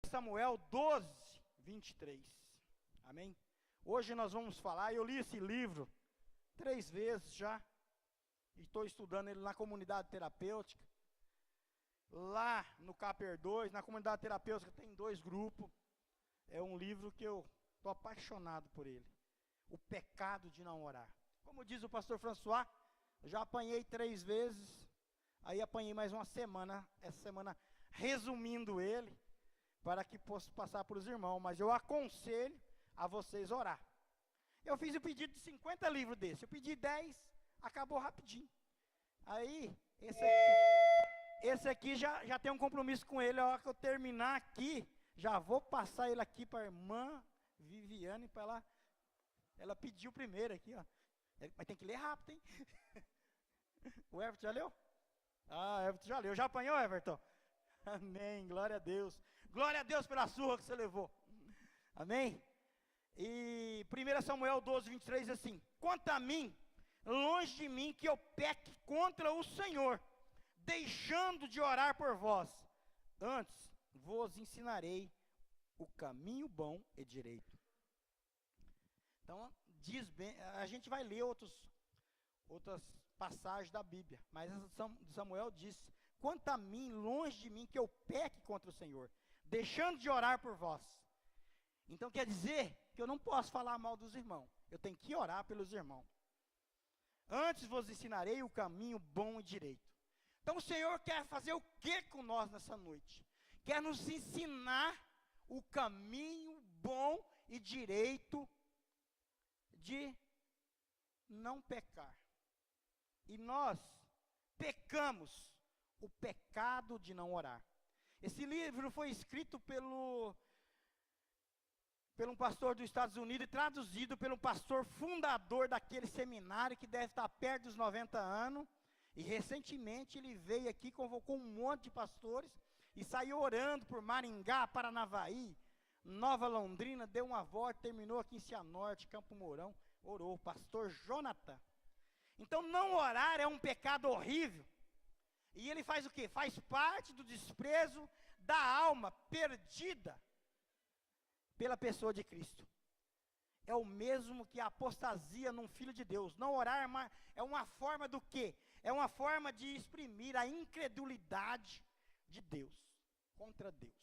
Samuel 12, 23. Amém? Hoje nós vamos falar, eu li esse livro 3 vezes já, e estou estudando ele na comunidade terapêutica. Lá no Caper 2, na comunidade terapêutica tem 2 grupos. É um livro que eu estou apaixonado por ele. O pecado de não orar. Como diz o pastor François, eu já apanhei 3 vezes, aí apanhei mais uma semana, essa semana resumindo ele, para que possa passar para os irmãos, mas eu aconselho a vocês orar. Eu fiz o pedido de 50 livros desse, eu pedi 10, acabou rapidinho. Aí, esse aqui já tem um compromisso com ele, a hora que eu terminar aqui, já vou passar ele aqui para a irmã Viviane, para ela pediu primeiro aqui, ó. Mas tem que ler rápido, hein? O Everton já leu? Ah, Everton já leu. Já apanhou, Everton? Amém, glória a Deus. Glória a Deus pela surra que você levou. Amém? E 1 Samuel 12, 23 diz assim: quanto a mim, longe de mim que eu peque contra o Senhor, deixando de orar por vós. Antes vos ensinarei o caminho bom e direito. Então, diz bem, a gente vai ler outras passagens da Bíblia, mas Samuel disse: quanto a mim, longe de mim que eu peque contra o Senhor, deixando de orar por vós. Então quer dizer que eu não posso falar mal dos irmãos, eu tenho que orar pelos irmãos. Antes vos ensinarei o caminho bom e direito. Então o Senhor quer fazer o que com nós nessa noite? Quer nos ensinar o caminho bom e direito de não pecar. E nós pecamos o pecado de não orar. Esse livro foi escrito pelo um pastor dos Estados Unidos e traduzido pelo pastor fundador daquele seminário que deve estar perto dos 90 anos. E recentemente ele veio aqui, convocou um monte de pastores e saiu orando por Maringá, Paranavaí, Nova Londrina, deu uma volta, terminou aqui em Cianorte, Campo Mourão, orou, o pastor Jonathan. Então não orar é um pecado horrível. E ele faz o quê? Faz parte do desprezo da alma perdida pela pessoa de Cristo. É o mesmo que a apostasia num filho de Deus. Não orar é uma forma do quê? É uma forma de exprimir a incredulidade de Deus, contra Deus.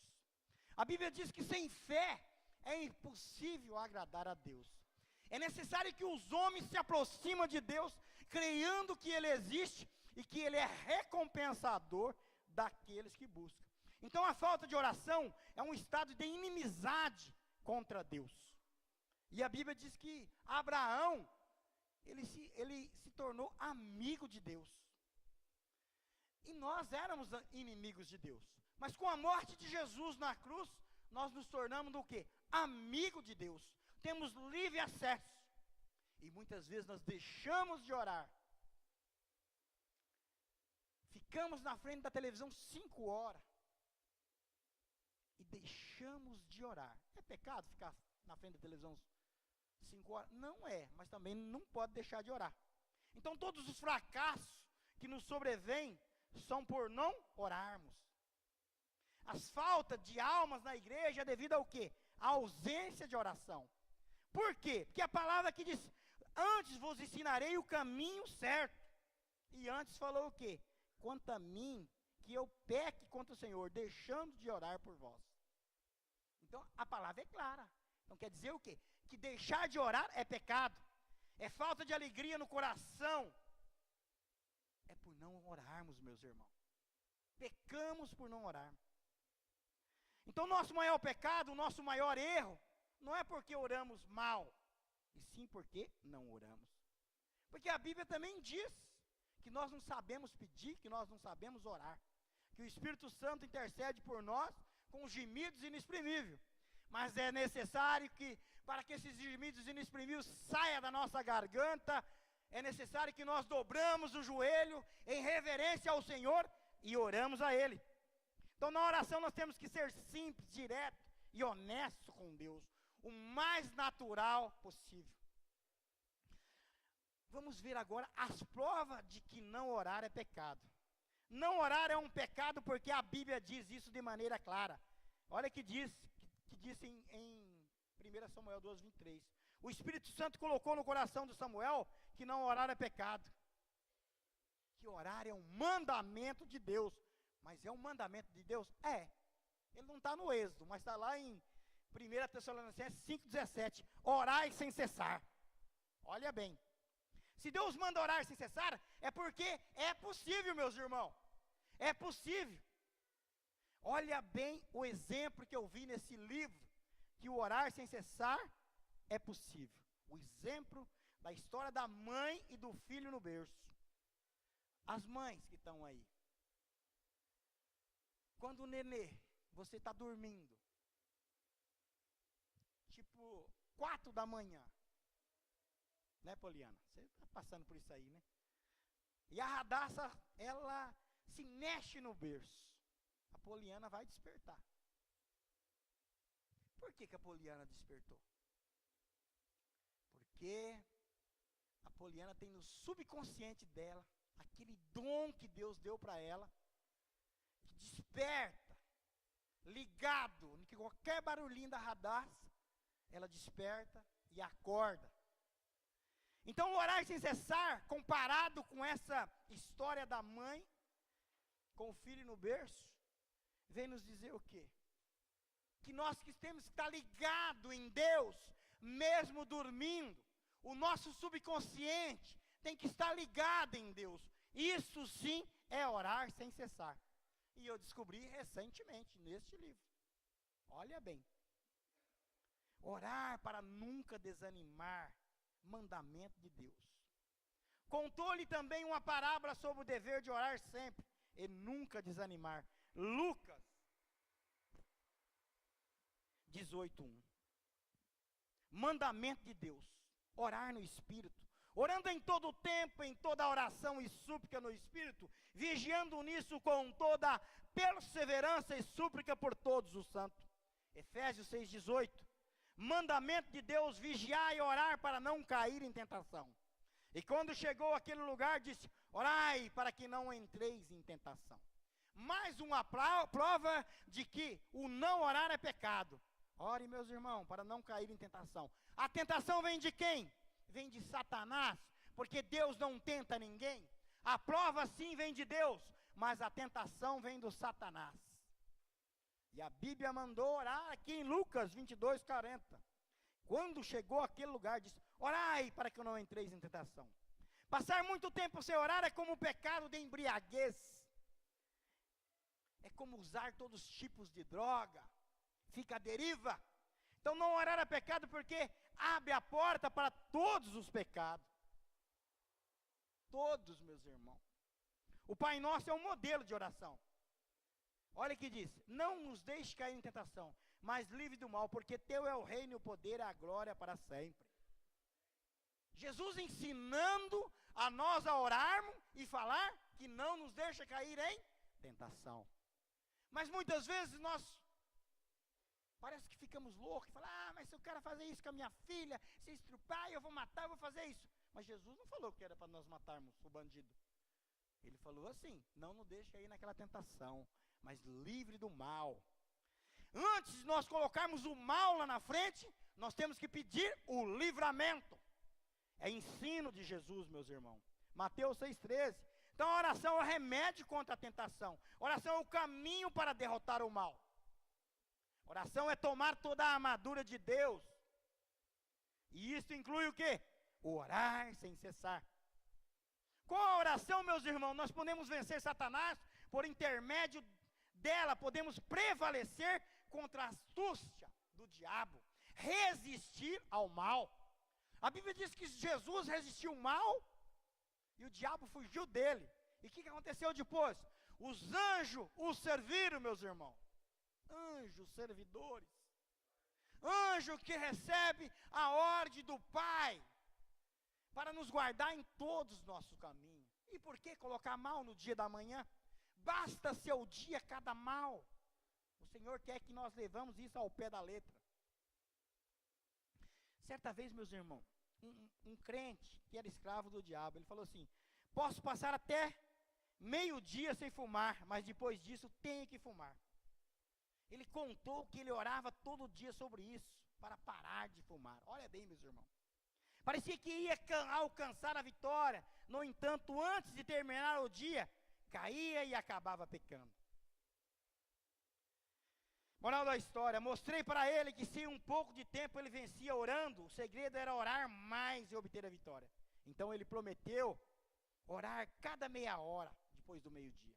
A Bíblia diz que sem fé é impossível agradar a Deus. É necessário que os homens se aproximem de Deus, crendo que Ele existe e que Ele é recompensador daqueles que buscam. Então a falta de oração é um estado de inimizade contra Deus. E a Bíblia diz que Abraão, ele se tornou amigo de Deus. E nós éramos inimigos de Deus. Mas com a morte de Jesus na cruz, nós nos tornamos do quê? Amigo de Deus. Temos livre acesso. E muitas vezes nós deixamos de orar. Ficamos na frente da televisão 5 horas. E deixamos de orar. É pecado ficar na frente da televisão 5 horas? Não é, mas também não pode deixar de orar. Então todos os fracassos que nos sobrevêm são por não orarmos. As faltas de almas na igreja é devido ao quê? A ausência de oração. Por quê? Porque a palavra aqui diz: antes vos ensinarei o caminho certo. E antes falou o quê? Quanto a mim, que eu peque contra o Senhor, deixando de orar por vós. Então a palavra é clara. Então quer dizer o quê? Que deixar de orar é pecado. É falta de alegria no coração. É por não orarmos, meus irmãos. Pecamos por não orar. Então o nosso maior pecado, o nosso maior erro, não é porque oramos mal, e sim porque não oramos. Porque a Bíblia também diz que nós não sabemos pedir, que nós não sabemos orar. Que o Espírito Santo intercede por nós com gemidos inexprimíveis. Mas é necessário que, para que esses gemidos inexprimíveis saiam da nossa garganta, é necessário que nós dobramos o joelho em reverência ao Senhor e oramos a Ele. Então na oração nós temos que ser simples, direto e honesto com Deus, o mais natural possível. Vamos ver agora as provas de que não orar é pecado. Não orar é um pecado porque a Bíblia diz isso de maneira clara. Olha que diz em 1 Samuel 2:23. O Espírito Santo colocou no coração de Samuel que não orar é pecado. Que orar é um mandamento de Deus. Mas é um mandamento de Deus? É. Ele não está no Êxodo, mas está lá em 1 Tessalonicenses 5:17. Orai sem cessar. Olha bem. Se Deus manda orar sem cessar, é porque é possível, meus irmãos. É possível. Olha bem o exemplo que eu vi nesse livro, que o orar sem cessar é possível. O exemplo da história da mãe e do filho no berço. As mães que estão aí. Quando o nenê, você está dormindo, tipo 4 da manhã, né, Poliana? Você está passando por isso aí, né? E a Radassa, ela se mexe no berço. A Poliana vai despertar. Por que a Poliana despertou? Porque a Poliana tem no subconsciente dela aquele dom que Deus deu para ela, que desperta, ligado, em qualquer barulhinho da Radassa, ela desperta e acorda. Então, o orar sem cessar, comparado com essa história da mãe, com o filho no berço, vem nos dizer o quê? Que nós que temos que estar ligados em Deus, mesmo dormindo, o nosso subconsciente tem que estar ligado em Deus. Isso sim é orar sem cessar. E eu descobri recentemente neste livro. Olha bem. Orar para nunca desanimar, mandamento de Deus. Contou-lhe também uma parábola sobre o dever de orar sempre e nunca desanimar. Lucas 18:1. Mandamento de Deus. Orar no Espírito. Orando em todo o tempo, em toda oração e súplica no Espírito, vigiando nisso com toda perseverança e súplica por todos os santos. Efésios 6:18. Mandamento de Deus, vigiar e orar para não cair em tentação. E quando chegou àquele lugar, disse, orai para que não entreis em tentação. Mais uma prova de que o não orar é pecado. Ore, meus irmãos, para não cair em tentação. A tentação vem de quem? Vem de Satanás, porque Deus não tenta ninguém. A prova sim vem de Deus, mas a tentação vem do Satanás. E a Bíblia mandou orar aqui em Lucas 22:40. Quando chegou àquele lugar, disse, orai para que eu não entreis em tentação. Passar muito tempo sem orar é como o pecado de embriaguez. É como usar todos os tipos de droga. Fica à deriva. Então não orar é pecado porque abre a porta para todos os pecados. Todos, meus irmãos. O Pai Nosso é um modelo de oração. Olha o que diz, não nos deixe cair em tentação, mas livre do mal, porque teu é o reino, o poder e a glória para sempre. Jesus ensinando a nós a orarmos e falar que não nos deixa cair em tentação. Mas muitas vezes nós parece que ficamos loucos, falamos, mas se eu quero fazer isso com a minha filha, se estrupar, eu vou matar, eu vou fazer isso. Mas Jesus não falou que era para nós matarmos o bandido. Ele falou assim, não nos deixe cair naquela tentação, mas livre do mal. Antes de nós colocarmos o mal lá na frente, nós temos que pedir o livramento. É ensino de Jesus, meus irmãos. Mateus 6,13. Então a oração é o remédio contra a tentação. Oração é o caminho para derrotar o mal. Oração é tomar toda a armadura de Deus. E isso inclui o quê? Orar sem cessar. Com a oração, meus irmãos, nós podemos vencer Satanás por intermédio dela, podemos prevalecer contra a astúcia do diabo, resistir ao mal. A Bíblia diz que Jesus resistiu ao mal e o diabo fugiu dele. E o que aconteceu depois? Os anjos o serviram, meus irmãos. Anjos servidores. Anjo que recebe a ordem do Pai para nos guardar em todos os nossos caminhos. E por que colocar mal no dia da manhã? Basta ser o dia cada mal. O Senhor quer que nós levamos isso ao pé da letra. Certa vez, meus irmãos, um crente que era escravo do diabo, ele falou assim, posso passar até meio-dia sem fumar, mas depois disso tenho que fumar. Ele contou que ele orava todo dia sobre isso, para parar de fumar. Olha bem, meus irmãos. Parecia que ia alcançar a vitória. No entanto, antes de terminar o dia, caía e acabava pecando. Moral da história, mostrei para ele que se um pouco de tempo ele vencia orando, o segredo era orar mais e obter a vitória. Então ele prometeu orar cada meia hora, depois do meio-dia.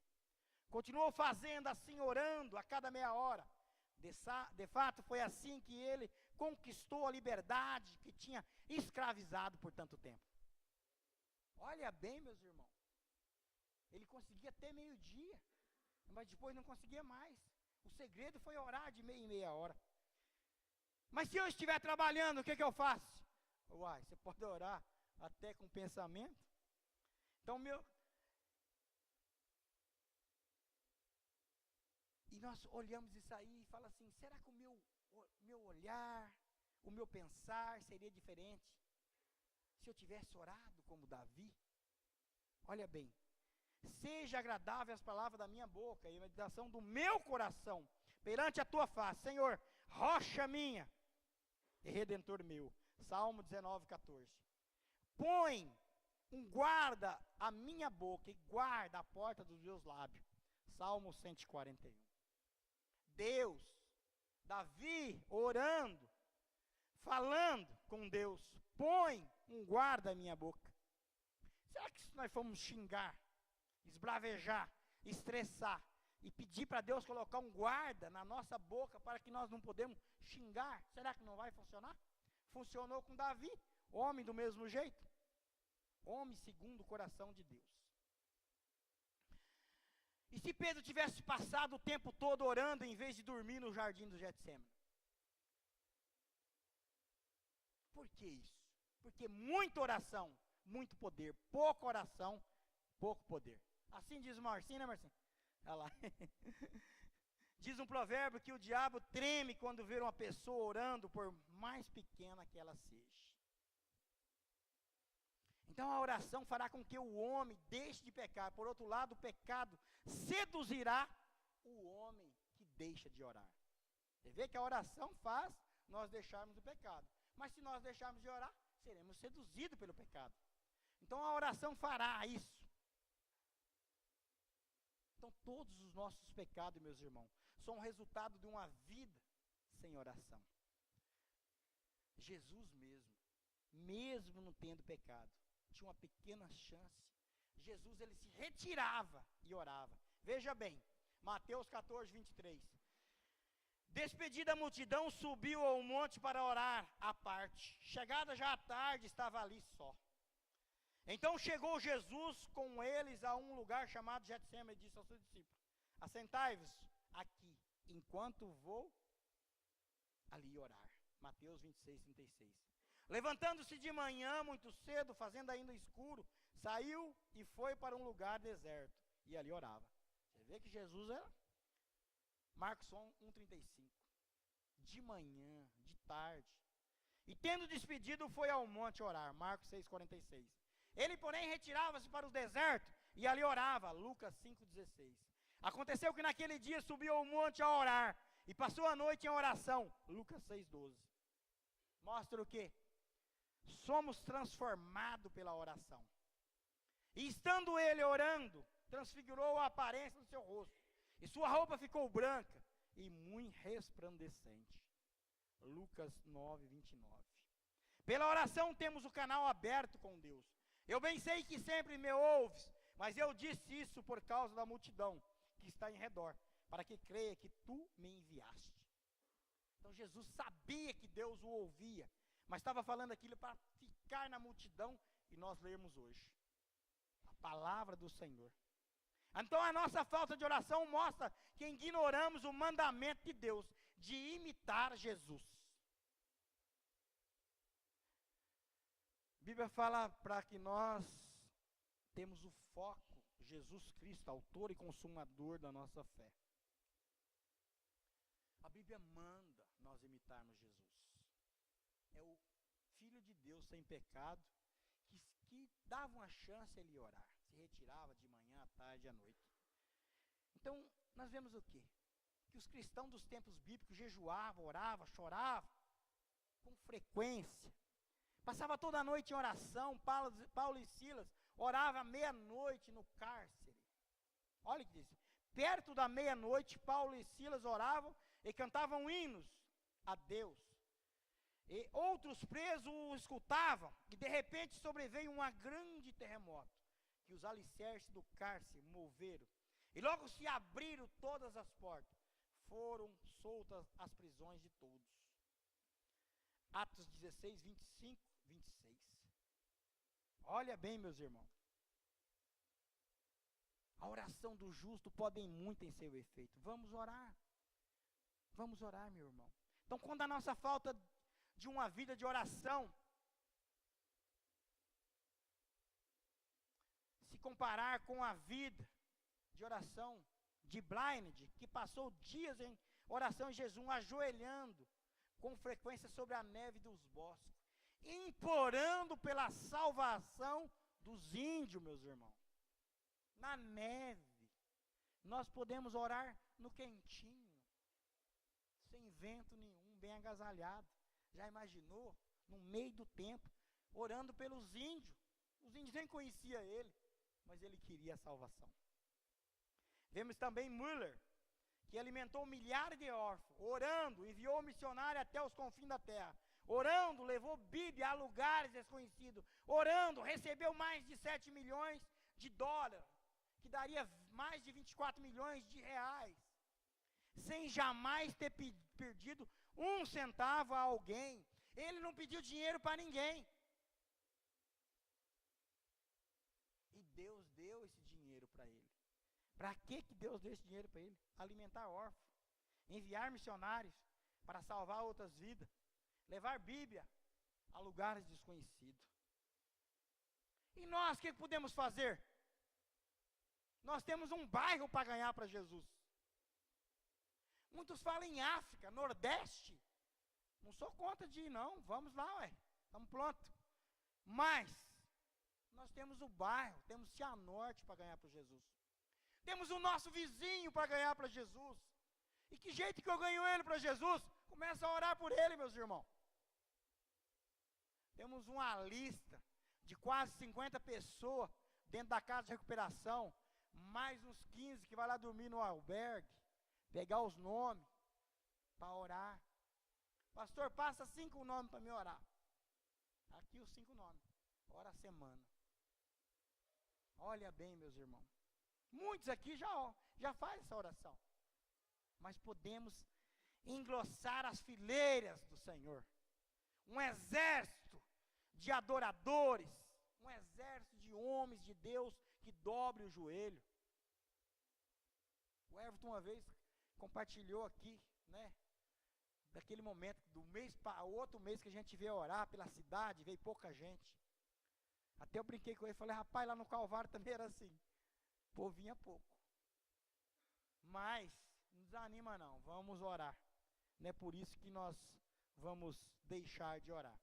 Continuou fazendo assim, orando a cada meia hora. De fato, foi assim que ele conquistou a liberdade que tinha escravizado por tanto tempo. Olha bem, meus irmãos. Ele conseguia até meio-dia, mas depois não conseguia mais. O segredo foi orar de meia em meia hora. Mas se eu estiver trabalhando, o que eu faço? Uai, você pode orar até com pensamento? Então, E nós olhamos isso aí e falamos assim, será que o meu olhar, o meu pensar seria diferente se eu tivesse orado como Davi? Olha bem, seja agradável as palavras da minha boca e a meditação do meu coração perante a tua face, Senhor, rocha minha e redentor meu. Salmo 19:14. Põe um guarda a minha boca e guarda a porta dos meus lábios. Salmo 141. Deus, Davi orando, falando com Deus, põe um guarda a minha boca. Será que se nós formos xingar, esbravejar, estressar e pedir para Deus colocar um guarda na nossa boca para que nós não podemos xingar, será que não vai funcionar? Funcionou com Davi, homem do mesmo jeito, homem segundo o coração de Deus. E se Pedro tivesse passado o tempo todo orando em vez de dormir no jardim do Getsemane? Por que isso? Porque muita oração, muito poder, pouca oração, pouco poder. Assim diz o Marcinho, né, Marcinho? Olha lá. Diz um provérbio que o diabo treme quando vê uma pessoa orando, por mais pequena que ela seja. Então a oração fará com que o homem deixe de pecar. Por outro lado, o pecado seduzirá o homem que deixa de orar. Você vê que a oração faz nós deixarmos o pecado. Mas se nós deixarmos de orar, seremos seduzidos pelo pecado. Então a oração fará isso. Então todos os nossos pecados, meus irmãos, são o resultado de uma vida sem oração. Jesus mesmo não tendo pecado, tinha uma pequena chance. Jesus, ele se retirava e orava. Veja bem, Mateus 14:23. Despedida a multidão, subiu ao monte para orar à parte. Chegada já a tarde, estava ali só. Então chegou Jesus com eles a um lugar chamado Getsemane e disse aos seus discípulos: assentai-vos aqui, enquanto vou ali orar. Mateus 26:36. Levantando-se de manhã, muito cedo, fazendo ainda escuro, saiu e foi para um lugar deserto, e ali orava. Você vê que Jesus era? Marcos 1:35. De manhã, de tarde. E tendo despedido, foi ao monte orar. Marcos 6:46. Ele, porém, retirava-se para o deserto, e ali orava. Lucas 5:16. Aconteceu que naquele dia subiu ao monte a orar, e passou a noite em oração. Lucas 6:12. Mostra o quê? Somos transformados pela oração. E estando ele orando, transfigurou a aparência do seu rosto, e sua roupa ficou branca e muito resplandecente. Lucas 9:29. Pela oração temos o canal aberto com Deus. Eu bem sei que sempre me ouves, mas eu disse isso por causa da multidão que está em redor, para que creia que tu me enviaste. Então Jesus sabia que Deus o ouvia, mas estava falando aquilo para ficar na multidão, e nós lemos hoje a palavra do Senhor. Então a nossa falta de oração mostra que ignoramos o mandamento de Deus de imitar Jesus. A Bíblia fala para que nós temos o foco, Jesus Cristo, autor e consumador da nossa fé. A Bíblia manda nós imitarmos Jesus. É o Filho de Deus sem pecado, que dava uma chance a ele orar. Se retirava de manhã, à tarde e à noite. Então, nós vemos o quê? que os cristãos dos tempos bíblicos jejuavam, oravam, choravam, com frequência. Passava toda a noite em oração. Paulo e Silas oravam à meia-noite no cárcere. Olha o que diz. Perto da meia-noite, Paulo e Silas oravam e cantavam hinos a Deus. E outros presos o escutavam, e de repente sobreveio um grande terremoto, que os alicerces do cárcere moveram. E logo se abriram todas as portas. Foram soltas as prisões de todos. Atos 16, 25, 26. Olha bem, meus irmãos. A oração do justo pode muito em seu efeito. Vamos orar. Vamos orar, meu irmão. Então, quando a nossa falta de uma vida de oração se comparar com a vida de oração de Blind, que passou dias em oração em jejum, ajoelhando com frequência sobre a neve dos bosques, implorando pela salvação dos índios, meus irmãos. Na neve, nós podemos orar no quentinho, sem vento nenhum, bem agasalhado. Já imaginou? No meio do tempo, orando pelos índios. Os índios nem conheciam ele, mas ele queria a salvação. Vemos também Müller, que alimentou milhares de órfãos, orando, enviou missionário até os confins da terra. Orando, levou Bíblia a lugares desconhecidos. Orando, recebeu mais de 7 milhões de dólares, que daria mais de 24 milhões de reais, sem jamais ter perdido um centavo a alguém. Ele não pediu dinheiro para ninguém. E Deus deu esse dinheiro para ele. Para que Deus deu esse dinheiro para ele? Alimentar órfãos, enviar missionários para salvar outras vidas, levar Bíblia a lugares desconhecidos. E nós, o que podemos fazer? Nós temos um bairro para ganhar para Jesus. Muitos falam em África, Nordeste. Não sou contra de ir, não. Vamos lá, ué. Estamos prontos. Mas, nós temos o bairro, temos Cianorte para ganhar para Jesus. Temos o nosso vizinho para ganhar para Jesus. E que jeito que eu ganho ele para Jesus? Começa a orar por ele, meus irmãos. Temos uma lista de quase 50 pessoas dentro da casa de recuperação. Mais uns 15 que vai lá dormir no albergue. Pegar os nomes para orar. Pastor, passa 5 nomes para me orar. Aqui os 5 nomes. Ora a semana. Olha bem, meus irmãos. Muitos aqui já fazem essa oração. Mas podemos engrossar as fileiras do Senhor. Um exército de adoradores. Um exército de homens de Deus que dobre o joelho. O Everton uma vez compartilhou aqui, né? Daquele momento, do mês para o outro mês que a gente veio orar pela cidade, veio pouca gente. Até eu brinquei com ele, falei, rapaz, lá no Calvário também era assim. Pô, vinha pouco. Mas, não desanima não, vamos orar. Não é por isso que nós vamos deixar de orar.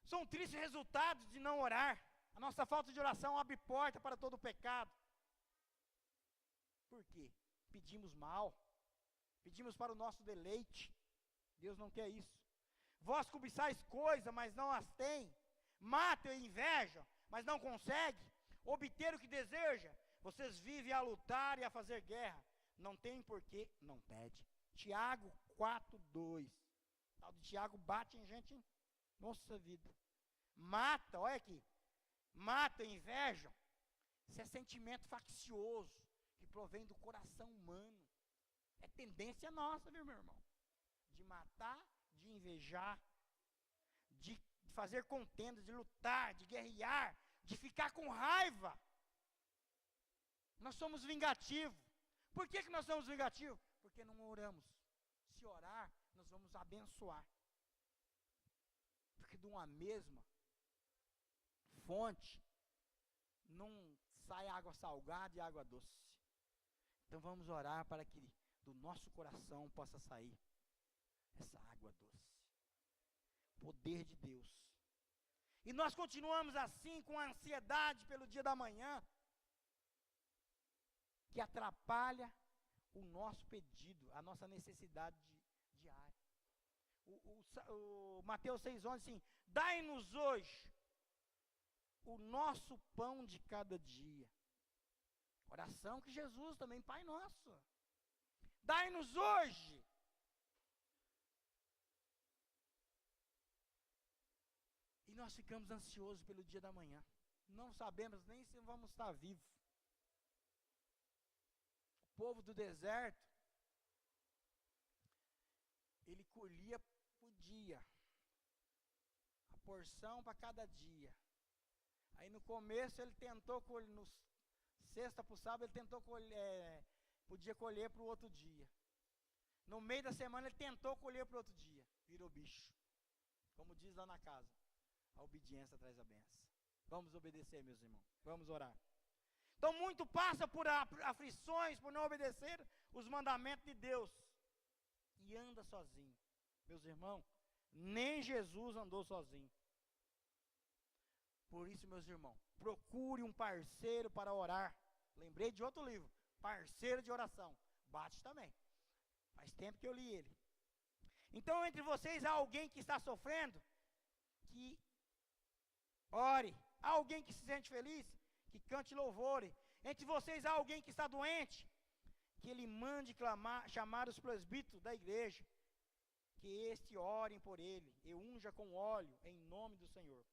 São tristes resultados de não orar. A nossa falta de oração abre porta para todo o pecado. Por quê? Pedimos mal. Pedimos para o nosso deleite. Deus não quer isso. Vós cobiçais coisas, mas não as tem. Matam e invejam, mas não conseguem obter o que deseja. Vocês vivem a lutar e a fazer guerra. Não tem porquê, não pede. Tiago 4:2. O tal de Tiago bate em gente, hein? Nossa vida. Mata, olha aqui. Mata e invejam. Isso é sentimento faccioso que provém do coração humano. É tendência nossa, viu, meu irmão? De matar, de invejar, de fazer contendas, de lutar, de guerrear, de ficar com raiva. Nós somos vingativos. Por que nós somos vingativos? Porque não oramos. Se orar, nós vamos abençoar. Porque de uma mesma fonte não sai água salgada e água doce. Então vamos orar para que do nosso coração possa sair essa água doce. Poder de Deus. E nós continuamos assim com a ansiedade pelo dia da manhã, que atrapalha o nosso pedido, a nossa necessidade diária. O Mateus 6,11 assim, dai-nos hoje o nosso pão de cada dia. Oração que Jesus também, Pai nosso. Dai-nos hoje. E nós ficamos ansiosos pelo dia da manhã. Não sabemos nem se vamos estar vivos. O povo do deserto, ele colhia por dia. A porção para cada dia. Aí no começo ele tentou colher, no sexta para o sábado ele tentou colher, podia colher para o outro dia. No meio da semana ele tentou colher para o outro dia. Virou bicho. Como diz lá na casa. A obediência traz a benção. Vamos obedecer, meus irmãos. Vamos orar. Então muito passa por aflições, por não obedecer os mandamentos de Deus. E anda sozinho. Meus irmãos, nem Jesus andou sozinho. Por isso, meus irmãos, procure um parceiro para orar. Lembrei de outro livro, Parceiro de Oração. Bate também. Faz tempo que eu li ele. Então, entre vocês há alguém que está sofrendo, que ore. Há alguém que se sente feliz, que cante louvores. Entre vocês há alguém que está doente, que ele mande chamar os presbíteros da igreja, que este orem por ele, e unja com óleo, em nome do Senhor.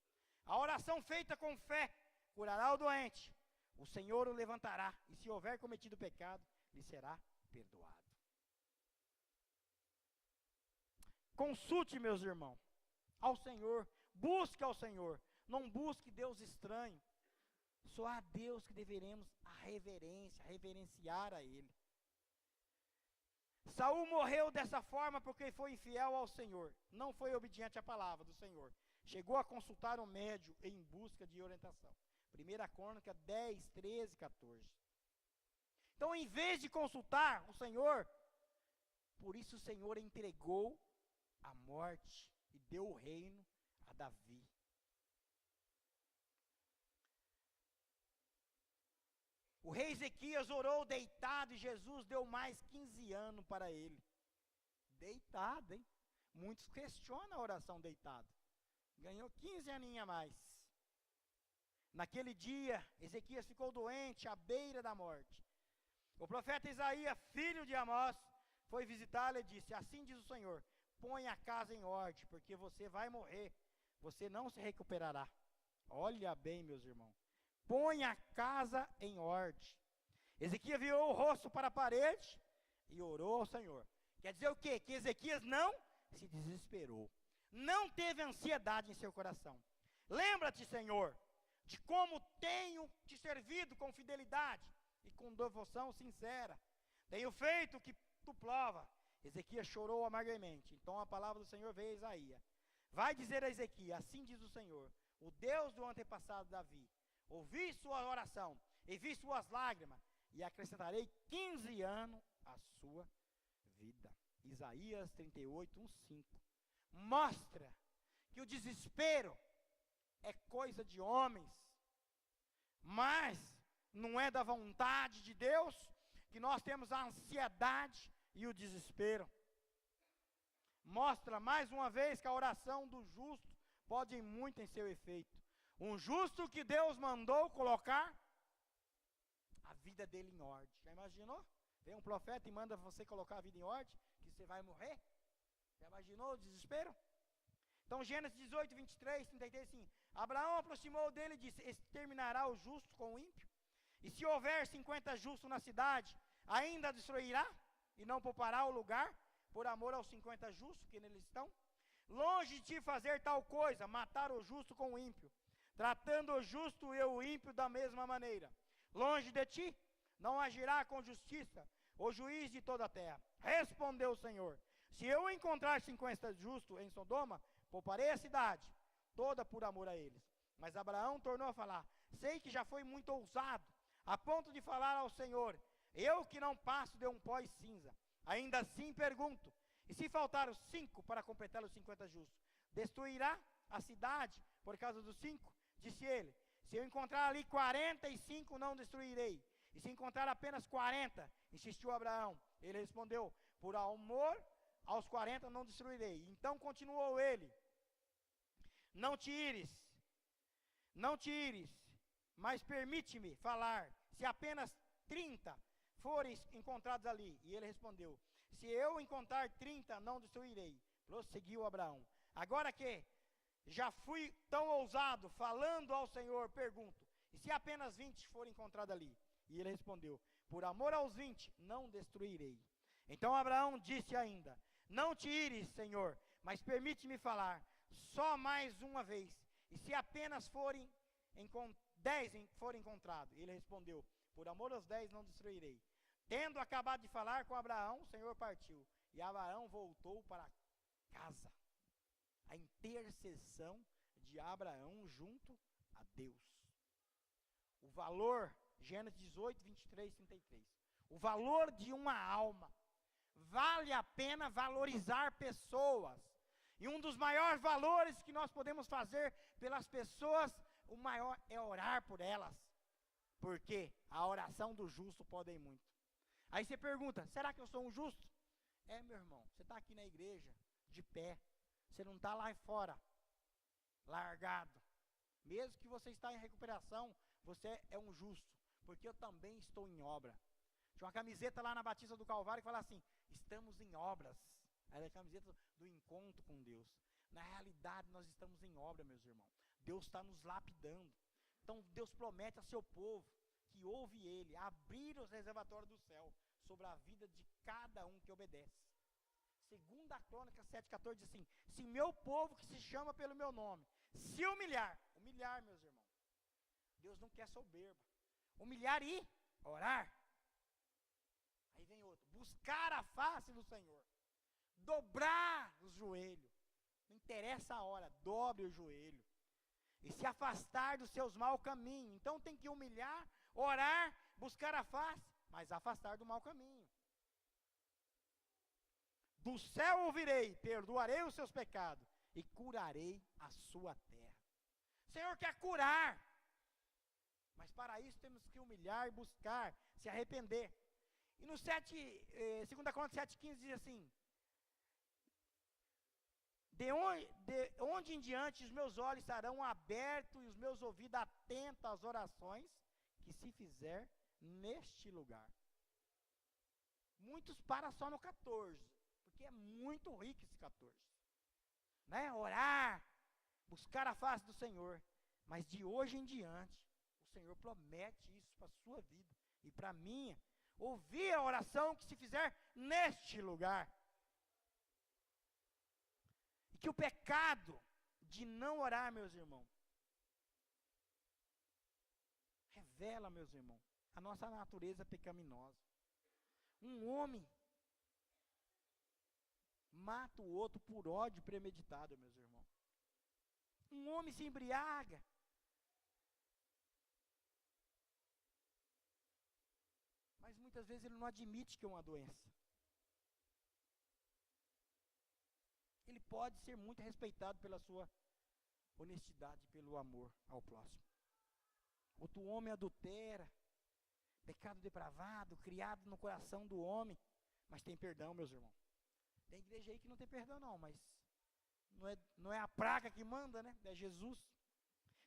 A oração feita com fé curará o doente. O Senhor o levantará, e se houver cometido pecado, lhe será perdoado. Consulte, meus irmãos, ao Senhor, busque ao Senhor, não busque Deus estranho. Só a Deus que deveremos a reverência, reverenciar a Ele. Saul morreu dessa forma porque foi infiel ao Senhor, não foi obediente à palavra do Senhor. Chegou a consultar um médium em busca de orientação. 1 Crônica 10, 13, 14. Então, em vez de consultar o Senhor, por isso o Senhor entregou a morte e deu o reino a Davi. O rei Ezequias orou deitado e Jesus deu mais 15 anos para ele. Deitado, hein? Muitos questionam a oração deitado. Ganhou 15 aninhos a mais. Naquele dia, Ezequias ficou doente, à beira da morte. O profeta Isaías, filho de Amós, foi visitá-lo e disse, assim diz o Senhor, põe a casa em ordem, porque você vai morrer, você não se recuperará. Olha bem, meus irmãos. Põe a casa em ordem. Ezequias virou o rosto para a parede e orou ao Senhor. Quer dizer o quê? Que Ezequias não se desesperou. Não teve ansiedade em seu coração. Lembra-te, Senhor, de como tenho te servido com fidelidade e com devoção sincera. Tenho feito o que tu prova. Ezequias chorou amargamente. Então a palavra do Senhor veio a Isaías. Vai dizer a Ezequias, assim diz o Senhor, o Deus do antepassado Davi. Ouvi sua oração e vi suas lágrimas, e acrescentarei 15 anos à sua vida. Isaías 38, 1:5. Mostra que o desespero é coisa de homens, mas não é da vontade de Deus que nós temos a ansiedade e o desespero. Mostra mais uma vez que a oração do justo pode ir muito em seu efeito. Um justo que Deus mandou colocar a vida dele em ordem. Já imaginou? Vem um profeta e manda você colocar a vida em ordem, que você vai morrer? Já imaginou o desespero? Então Gênesis 18, 23, 33, assim, Abraão aproximou dele e disse, exterminará o justo com o ímpio? E se houver 50 justos na cidade, ainda a destruirá? E não poupará o lugar, por amor aos 50 justos que neles estão? Longe de ti fazer tal coisa, matar o justo com o ímpio, tratando o justo e o ímpio da mesma maneira. Longe de ti, não agirá com justiça o juiz de toda a terra. Respondeu o Senhor, se eu encontrar 50 justos em Sodoma, pouparei a cidade, toda por amor a eles. Mas Abraão tornou a falar, sei que já foi muito ousado, a ponto de falar ao Senhor, eu que não passo de um pó e cinza. Ainda assim pergunto, e se faltar os 5 para completar os 50 justos, destruirá a cidade por causa dos 5? Disse ele, se eu encontrar ali 45, não destruirei. E se encontrar apenas 40, insistiu Abraão, Ele respondeu, por amor aos 40 não destruirei. Então continuou ele, não te ires, mas permite-me falar, se apenas 30 forem encontrados ali. E ele respondeu, se eu encontrar 30, não destruirei. Prosseguiu Abraão, agora que já fui tão ousado, falando ao Senhor, pergunto, e se apenas 20 forem encontrados ali? E ele respondeu, por amor aos 20, não destruirei. Então Abraão disse ainda, não te ires, Senhor, mas permite-me falar, só mais uma vez, e se apenas 10 forem encontrados? Ele respondeu, por amor aos 10 não destruirei. Tendo acabado de falar com Abraão, o Senhor partiu, e Abraão voltou para casa. A intercessão de Abraão junto a Deus. O valor, Gênesis 18, 23, 33. O valor de uma alma. Vale a pena valorizar pessoas. E um dos maiores valores que nós podemos fazer pelas pessoas, o maior é orar por elas. Porque a oração do justo pode ir muito. Aí você pergunta, será que eu sou um justo? Meu irmão, você está aqui na igreja, de pé. Você não está lá fora, largado. Mesmo que você está em recuperação, você é um justo. Porque eu também estou em obra. Tinha uma camiseta lá na Batista do Calvário que fala assim, estamos em obras. Era a camiseta do encontro com Deus. Na realidade, nós estamos em obra, meus irmãos. Deus está nos lapidando. Então, Deus promete a seu povo, que ouve Ele, abrir os reservatórios do céu, sobre a vida de cada um que obedece. Segunda Crônica 7,14 diz assim, se meu povo que se chama pelo meu nome, se humilhar, meus irmãos, Deus não quer soberba, humilhar e orar, aí vem outro, buscar a face do Senhor, dobrar os joelhos, não interessa a hora, dobre o joelho, e se afastar dos seus maus caminhos, então tem que humilhar, orar, buscar a face, mas afastar do mau caminho. Do céu ouvirei, perdoarei os seus pecados e curarei a sua terra. O Senhor quer curar, mas para isso temos que humilhar e buscar, se arrepender. E no 2 Crônicas 7,15 diz assim, de onde em diante os meus olhos estarão abertos e os meus ouvidos atentos às orações que se fizer neste lugar. Muitos param só no 14. Porque é muito rico esse 14. Né? Orar, buscar a face do Senhor. Mas de hoje em diante, o Senhor promete isso para a sua vida e para a minha. Ouvir a oração que se fizer neste lugar. E que o pecado de não orar, meus irmãos, revela, meus irmãos, a nossa natureza pecaminosa. Um homem mata o outro por ódio premeditado, meus irmãos. Um homem se embriaga. Mas muitas vezes ele não admite que é uma doença. Ele pode ser muito respeitado pela sua honestidade, pelo amor ao próximo. Outro homem adultera, pecado depravado, criado no coração do homem, mas tem perdão, meus irmãos. Tem igreja aí que não tem perdão não, mas não é a praga que manda, né? É Jesus.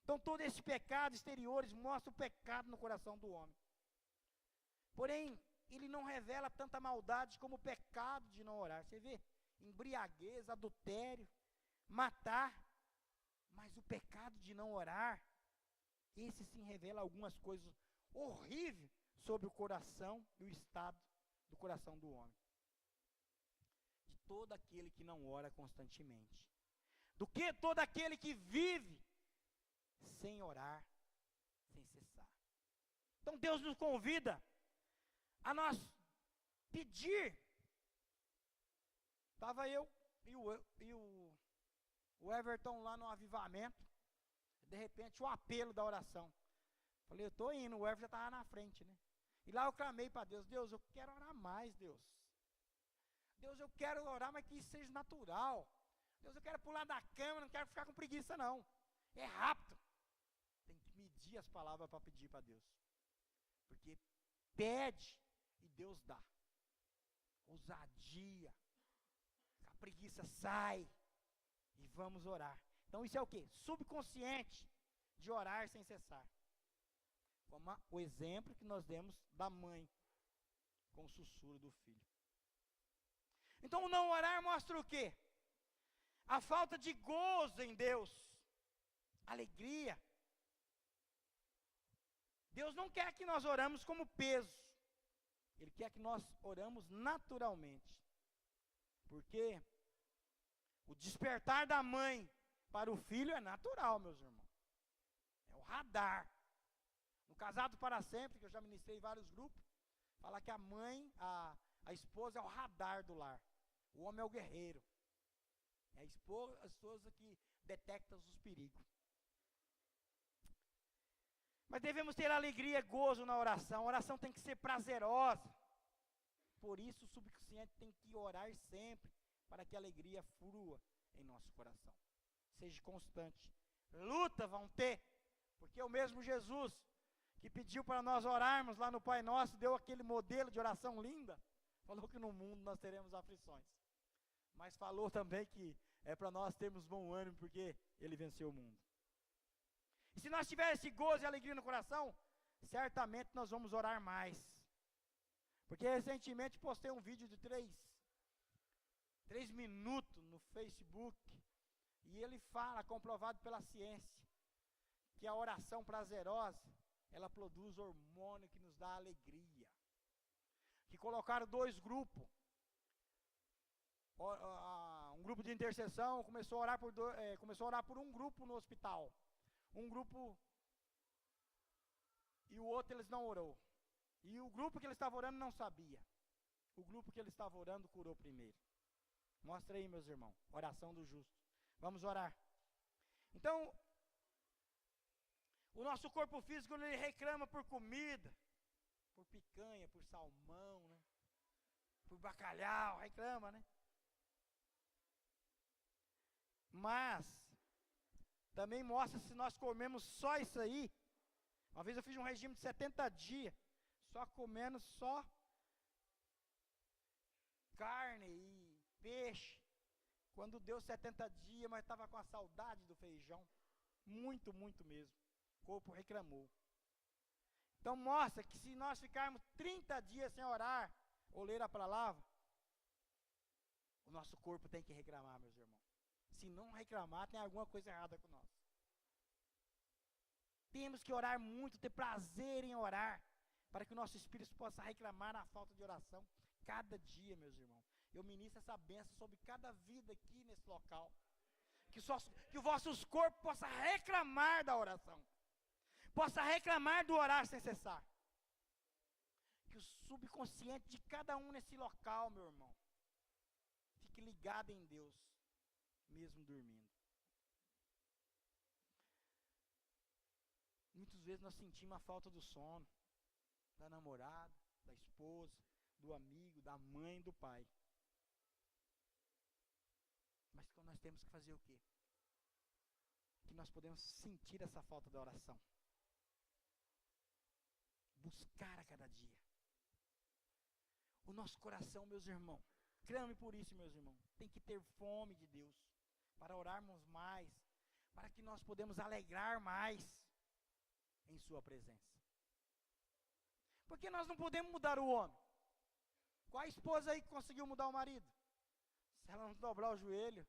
Então todo esse pecado exteriores mostra o pecado no coração do homem. Porém, ele não revela tanta maldade como o pecado de não orar. Você vê, embriaguez, adultério, matar, mas o pecado de não orar, esse sim revela algumas coisas horríveis sobre o coração e o estado do coração do homem. De todo aquele que não ora constantemente. Do que todo aquele que vive sem orar, sem cessar. Então Deus nos convida a nós pedir. Estava eu e o Everton lá no avivamento. De repente o apelo da oração. Falei, eu estou indo, o Everton já estava na frente, né? E lá eu clamei para Deus, Deus, eu quero orar mais, Deus. Deus, eu quero orar, mas que isso seja natural. Deus, eu quero pular da cama, não quero ficar com preguiça não. É rápido. Tem que medir as palavras para pedir para Deus. Porque pede e Deus dá. ousadia, a preguiça sai e vamos orar. Então isso é o quê? Subconsciente de orar sem cessar. Como o exemplo que nós demos da mãe com o sussurro do filho. Então o não orar mostra o quê? A falta de gozo em Deus, alegria. Deus não quer que nós oramos como peso. Ele quer que nós oramos naturalmente. Porque o despertar da mãe para o filho é natural, meus irmãos. É o radar. No Casado para Sempre, que eu já ministrei em vários grupos, fala que a mãe, a esposa é o radar do lar. O homem é o guerreiro. É a esposa que detecta os perigos. Mas devemos ter alegria e gozo na oração. A oração tem que ser prazerosa. Por isso o subconsciente tem que orar sempre, para que a alegria flua em nosso coração. Seja constante. Luta vão ter, porque o mesmo Jesus que pediu para nós orarmos lá no Pai Nosso, deu aquele modelo de oração linda, falou que no mundo nós teremos aflições. Mas falou também que é para nós termos bom ânimo, porque Ele venceu o mundo. E se nós tivermos esse gozo e alegria no coração, certamente nós vamos orar mais. Porque recentemente postei um vídeo de 3 minutos no Facebook, e ele fala, comprovado pela ciência, que a oração prazerosa, ela produz hormônio que nos dá alegria. Que colocaram 2 grupos. Um grupo de intercessão começou a orar por um grupo no hospital. Um grupo e o outro eles não orou. E o grupo que ele estava orando não sabia. O grupo que ele estava orando curou primeiro. Mostra aí, meus irmãos, oração do justo. Vamos orar. Então, o nosso corpo físico, ele reclama por comida, por picanha, por salmão, né? Por bacalhau, reclama, né? Mas, também mostra se nós comemos só isso aí. Uma vez eu fiz um regime de 70 dias, só comendo só carne e peixe. Quando deu 70 dias, mas estava com a saudade do feijão. Muito, muito mesmo. O corpo reclamou. Então mostra que se nós ficarmos 30 dias sem orar, ou ler a palavra, o nosso corpo tem que reclamar, meus irmãos. Se não reclamar, tem alguma coisa errada com nós. Temos que orar muito, ter prazer em orar, para que o nosso espírito possa reclamar na falta de oração, cada dia, meus irmãos. Eu ministro essa bênção sobre cada vida aqui nesse local. Que os vossos corpos possam reclamar da oração. Possa reclamar do orar sem cessar. Que o subconsciente de cada um nesse local, meu irmão, fique ligado em Deus, mesmo dormindo. Muitas vezes nós sentimos a falta do sono, da namorada, da esposa, do amigo, da mãe, do pai. Mas nós temos que fazer o quê? Que nós podemos sentir essa falta da oração. Buscar a cada dia. O nosso coração, meus irmãos, clame por isso, meus irmãos, tem que ter fome de Deus, para orarmos mais, para que nós podemos alegrar mais em sua presença. Porque nós não podemos mudar o homem. Qual a esposa aí que conseguiu mudar o marido? Se ela não dobrar o joelho,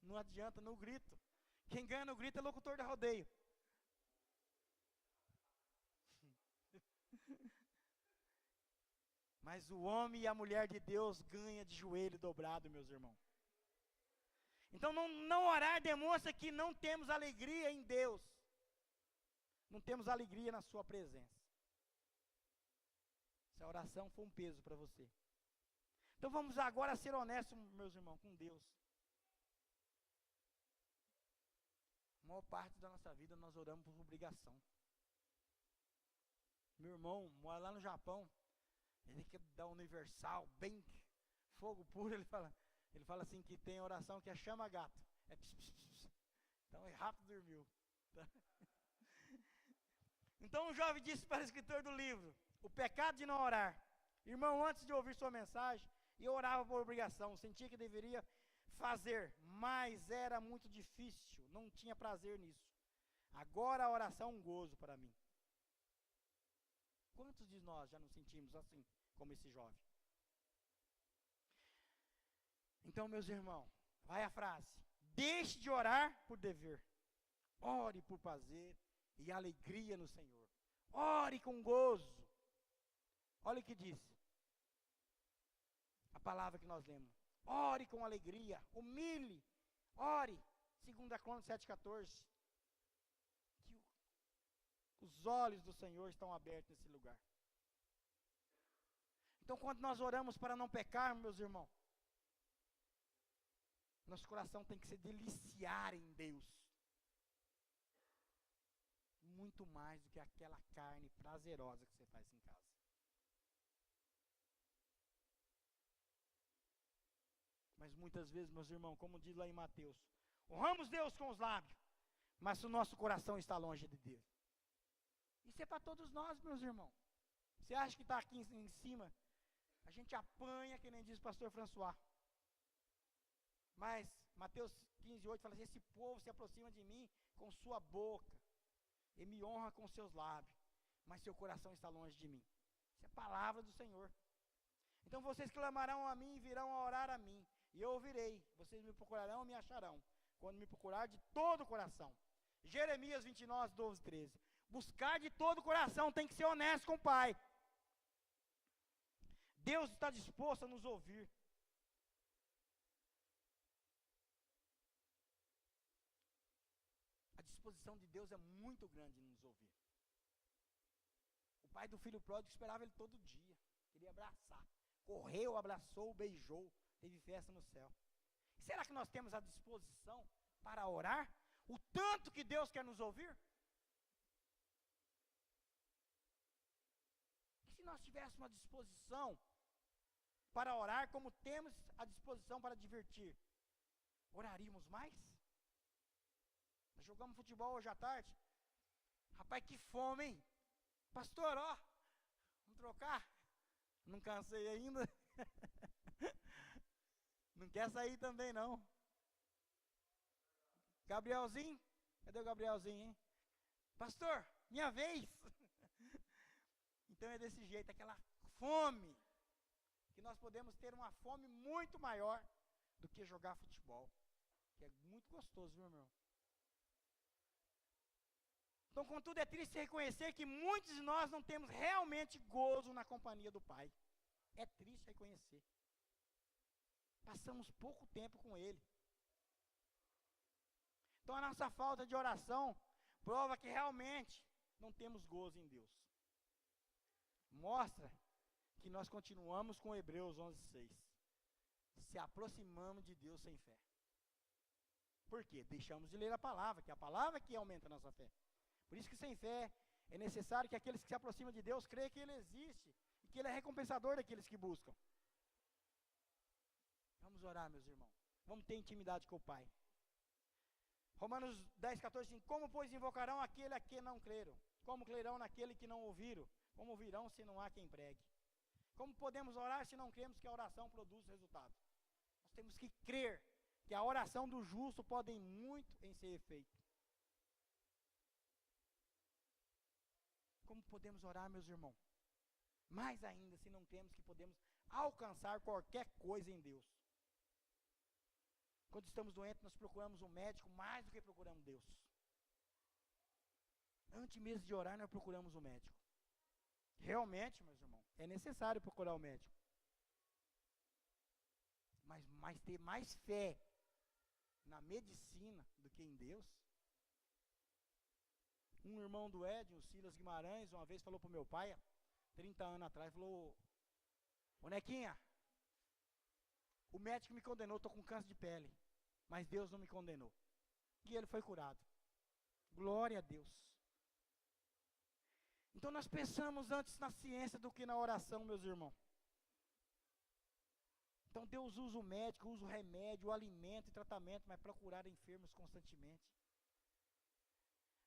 não adianta, no grito. Quem ganha no grito é locutor de rodeio. Mas o homem e a mulher de Deus ganham de joelho dobrado, meus irmãos. Então não orar demonstra que não temos alegria em Deus. Não temos alegria na sua presença. Se a oração for um peso para você. Então vamos agora ser honestos, meus irmãos, com Deus. A maior parte da nossa vida nós oramos por obrigação. Meu irmão mora lá no Japão. Ele quer dar universal, bem fogo puro. Ele fala assim que tem oração que é chama gato. É pss, pss, pss. Então é rápido dormiu. Então o jovem disse para o escritor do livro: o pecado de não orar. Irmão, antes de ouvir sua mensagem, e eu orava por obrigação, sentia que deveria fazer, mas era muito difícil, não tinha prazer nisso. Agora a oração é um gozo para mim. Quantos de nós já nos sentimos assim, como esse jovem? Então, meus irmãos, vai a frase: deixe de orar por dever, ore por prazer e alegria no Senhor. Ore com gozo. Olha o que diz a palavra que nós lemos. Ore com alegria, humilhe, ore. 2 Crônicas 7,14. Que os olhos do Senhor estão abertos nesse lugar. Então, quando nós oramos para não pecar, meus irmãos, nosso coração tem que se deliciar em Deus. Muito mais do que aquela carne prazerosa que você faz em casa. Mas muitas vezes, meus irmãos, como diz lá em Mateus, honramos Deus com os lábios, mas o nosso coração está longe de Deus. Isso é para todos nós, meus irmãos. Você acha que está aqui em cima? A gente apanha, que nem diz o pastor François. Mas Mateus 15:8 fala assim: esse povo se aproxima de mim com sua boca e me honra com seus lábios, mas seu coração está longe de mim. Isso é a palavra do Senhor. Então vocês clamarão a mim e virão a orar a mim, e eu ouvirei. Vocês me procurarão e me acharão, quando me procurar de todo o coração. Jeremias 29:12-13. Buscar de todo o coração, tem que ser honesto com o Pai. Deus está disposto a nos ouvir. A disposição de Deus é muito grande em nos ouvir. O pai do filho pródigo esperava ele todo dia, queria abraçar. Correu, abraçou, beijou, teve festa no céu. Será que nós temos a disposição para orar? O tanto que Deus quer nos ouvir? E se nós tivéssemos uma disposição para orar, como temos a disposição para divertir, oraríamos mais? Nós jogamos futebol hoje à tarde. Rapaz, que fome, hein? Pastor, ó, vamos trocar? Não cansei ainda. Não quer sair também, não. Gabrielzinho? Cadê o Gabrielzinho, hein? Pastor, minha vez. Então é desse jeito, aquela fome. Que nós podemos ter uma fome muito maior do que jogar futebol. Que é muito gostoso, viu, meu irmão? Então, contudo, é triste reconhecer que muitos de nós não temos realmente gozo na companhia do Pai. É triste reconhecer. Passamos pouco tempo com Ele. Então, a nossa falta de oração prova que realmente não temos gozo em Deus. Mostra que nós continuamos com Hebreus 11:6. Se aproximamos de Deus sem fé. Por quê? Deixamos de ler a palavra, que é a palavra que aumenta a nossa fé. Por isso que sem fé é necessário que aqueles que se aproximam de Deus creem que Ele existe e que Ele é recompensador daqueles que buscam. Vamos orar, meus irmãos. Vamos ter intimidade com o Pai. Romanos 10:14 diz: como, pois, invocarão aquele a quem não creram? Como crerão naquele que não ouviram? Como ouvirão se não há quem pregue? Como podemos orar se não cremos que a oração produz resultado? Nós temos que crer que a oração do justo pode muito em ser efeito. Como podemos orar, meus irmãos? Mais ainda, se não cremos que podemos alcançar qualquer coisa em Deus. Quando estamos doentes, nós procuramos um médico mais do que procuramos Deus. Antes mesmo de orar, nós procuramos um médico. Realmente, meus irmãos, é necessário procurar o médico. Mas ter mais fé na medicina do que em Deus. Um irmão do Edson, o Silas Guimarães, uma vez falou para o meu pai, 30 anos atrás, falou: ô Nequinha, o médico me condenou, estou com câncer de pele, mas Deus não me condenou. E ele foi curado. Glória a Deus. Então nós pensamos antes na ciência do que na oração, meus irmãos. Então Deus usa o médico, usa o remédio, o alimento e tratamento, mas procurar enfermos constantemente.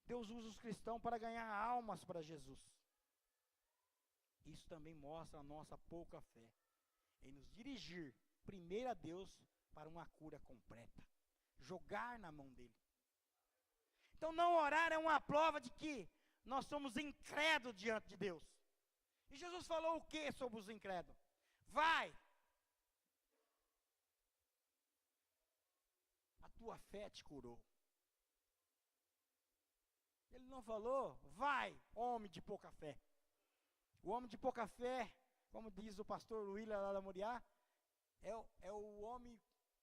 Deus usa os cristãos para ganhar almas para Jesus. Isso também mostra a nossa pouca fé. em nos dirigir primeiro a Deus para uma cura completa. Jogar na mão dele. Então não orar é uma prova de que nós somos incrédulos diante de Deus. E Jesus falou o que sobre os incrédulos? Vai. A tua fé te curou. Ele não falou, vai, homem de pouca fé. O homem de pouca fé, como diz o pastor William lá da Moriá, é o homem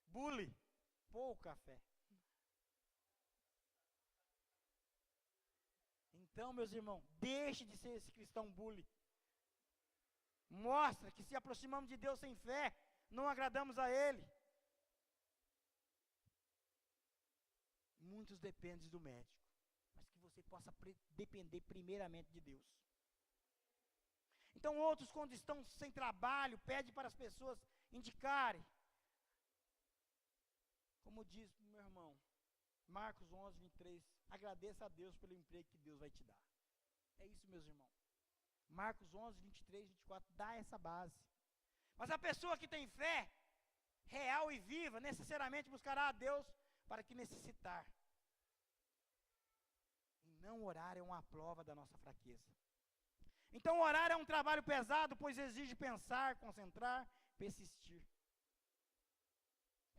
bully, pouca fé. Então, meus irmãos, deixe de ser esse cristão bully. Mostra que se aproximamos de Deus sem fé, não agradamos a Ele. Muitos dependem do médico, mas que você possa depender primeiramente de Deus. Então outros, quando estão sem trabalho, pedem para as pessoas indicarem. Como diz meu irmão, Marcos 11, 23, agradeça a Deus pelo emprego que Deus vai te dar. É isso, meus irmãos. Marcos 11, 23, 24, dá essa base. Mas a pessoa que tem fé, real e viva, necessariamente buscará a Deus para que necessitar. E não orar é uma prova da nossa fraqueza. Então orar é um trabalho pesado, pois exige pensar, concentrar, persistir.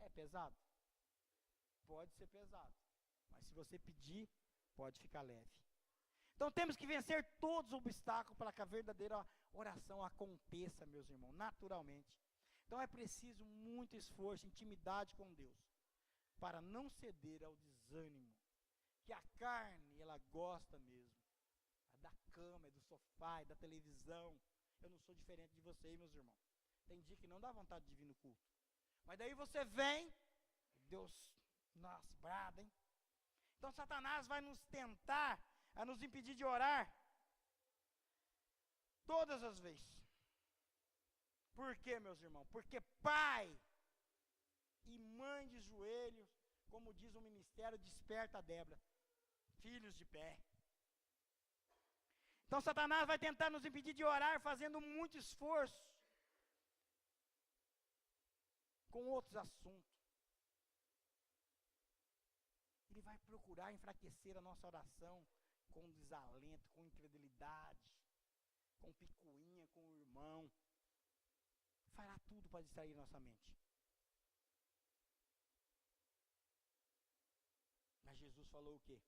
É pesado? Pode ser pesado. Mas se você pedir, pode ficar leve. Então temos que vencer todos os obstáculos para que a verdadeira oração aconteça, meus irmãos, naturalmente. Então é preciso muito esforço, intimidade com Deus, para não ceder ao desânimo, que a carne, ela gosta mesmo. É da cama, é do sofá, é da televisão. Eu não sou diferente de vocês, meus irmãos. Tem dia que não dá vontade de vir no culto. Mas daí você vem, Deus, nossa, brada, hein? Então Satanás vai nos tentar a nos impedir de orar todas as vezes. Por quê, meus irmãos? Porque pai e mãe de joelhos, como diz o ministério, desperta a Débora, filhos de pé. Então Satanás vai tentar nos impedir de orar, fazendo muito esforço com outros assuntos. Ele vai procurar enfraquecer a nossa oração com desalento, com incredulidade, com picuinha, com o irmão. Fará tudo para distrair nossa mente. Mas Jesus falou o quê?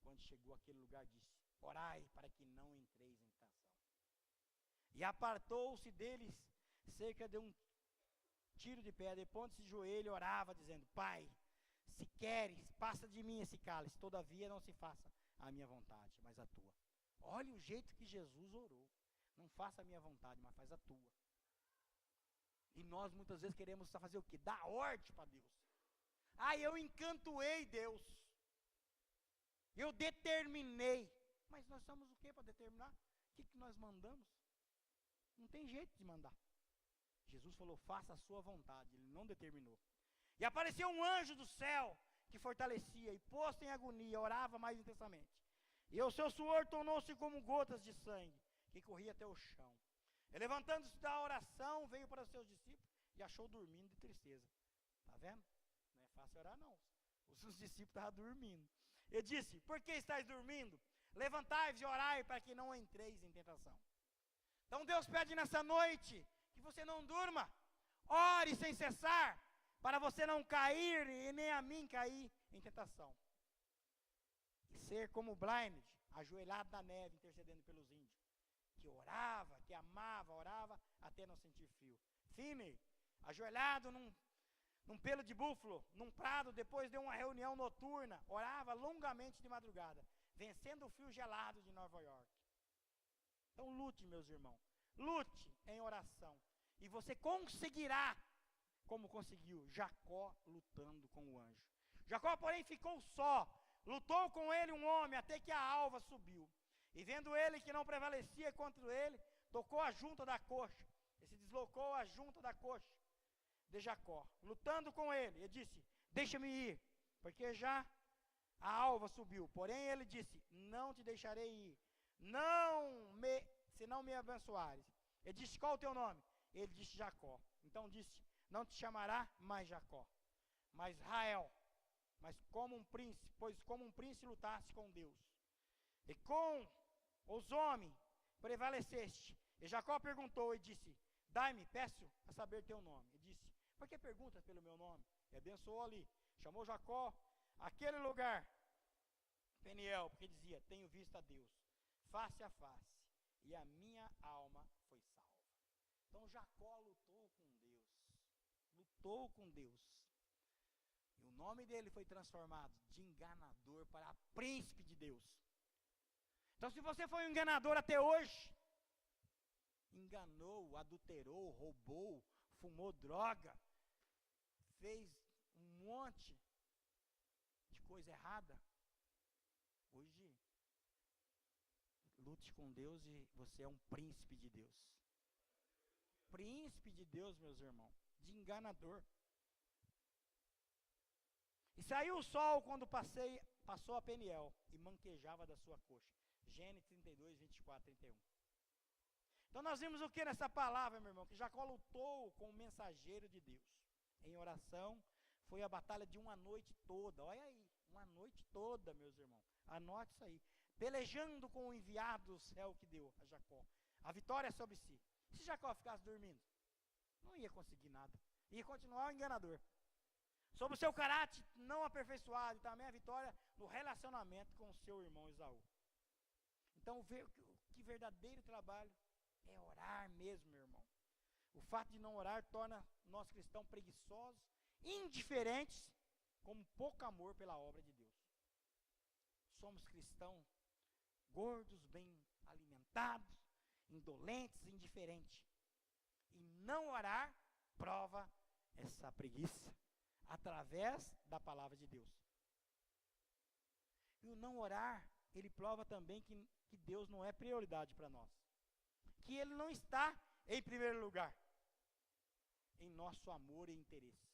Quando chegou àquele lugar, disse: orai para que não entreis em tentação. E apartou-se deles cerca de um tiro de pedra, e pondo-se de joelho, orava, dizendo: Pai, se queres, passa de mim esse cálice, todavia não se faça a minha vontade, mas a tua. Olha o jeito que Jesus orou. Não faça a minha vontade, mas faz a tua. E nós muitas vezes queremos fazer o quê? Dar ordem para Deus. Eu encantoei Deus. Eu determinei. Mas nós somos o quê para determinar? O que nós mandamos? Não tem jeito de mandar. Jesus falou: faça a sua vontade. Ele não determinou. E apareceu um anjo do céu que fortalecia, e posto em agonia, orava mais intensamente. E o seu suor tornou-se como gotas de sangue, que corria até o chão. E levantando-se da oração, veio para os seus discípulos e achou dormindo de tristeza. Está vendo? Não é fácil orar, não. Os discípulos estavam dormindo. Ele disse: por que estáis dormindo? Levantai-vos e orai para que não entreis em tentação. Então Deus pede nessa noite que você não durma. Ore sem cessar, para você não cair e nem a mim cair em tentação. E ser como Blind, ajoelhado na neve, intercedendo pelos índios, que orava, que amava, orava até não sentir frio. Finney, ajoelhado num pelo de búfalo, num prado, depois de uma reunião noturna, orava longamente de madrugada, vencendo o frio gelado de Nova York. Então lute, meus irmãos, lute em oração, e você conseguirá, como conseguiu Jacó lutando com o anjo. Jacó, porém, ficou só, lutou com ele um homem, até que a alva subiu. E vendo ele que não prevalecia contra ele, tocou a junta da coxa, e se deslocou a junta da coxa de Jacó, lutando com ele, e disse: deixa-me ir, porque já a alva subiu. Porém ele disse: não te deixarei ir, se não me abençoares. Ele disse: qual o teu nome? ele disse Jacó. Então disse, não te chamará mais Jacó, mas Israel, mas como um príncipe, pois como um príncipe lutaste com Deus, e com os homens prevaleceste. E Jacó perguntou e disse, dai-me, peço a saber teu nome. E disse, por que perguntas pelo meu nome? E abençoou ali, chamou Jacó, aquele lugar, Peniel, porque dizia, tenho visto a Deus, face a face, e a minha alma foi salva. Então Jacó lutou com Deus, e o nome dele foi transformado de enganador para príncipe de Deus. Então se você foi um enganador até hoje, enganou, adulterou, roubou, fumou droga, fez um monte de coisa errada, hoje lute com Deus e você é um príncipe de Deus. Príncipe de Deus, meus irmãos, de enganador. E saiu o sol quando passou a Peniel e manquejava da sua coxa. Gênesis 32, 24, 31. Então nós vimos o que nessa palavra, meu irmão? Que Jacó lutou com o mensageiro de Deus. Em oração, foi a batalha de uma noite toda. Olha aí, uma noite toda, meus irmãos. Anote isso aí. Pelejando com o enviado do céu que deu a Jacó. A vitória sobre si. Se Jacó ficasse dormindo, não ia conseguir nada. Ia continuar o enganador. Sobre o seu caráter não aperfeiçoado, e também a vitória no relacionamento com o seu irmão Esaú. Então, que verdadeiro trabalho é orar mesmo, meu irmão. O fato de não orar torna nós cristãos preguiçosos, indiferentes, com pouco amor pela obra de Deus. Somos cristãos gordos, bem alimentados, indolentes, indiferentes. E não orar prova essa preguiça através da palavra de Deus. E o não orar, ele prova também que Deus não é prioridade para nós. Que ele não está em primeiro lugar em nosso amor e interesse.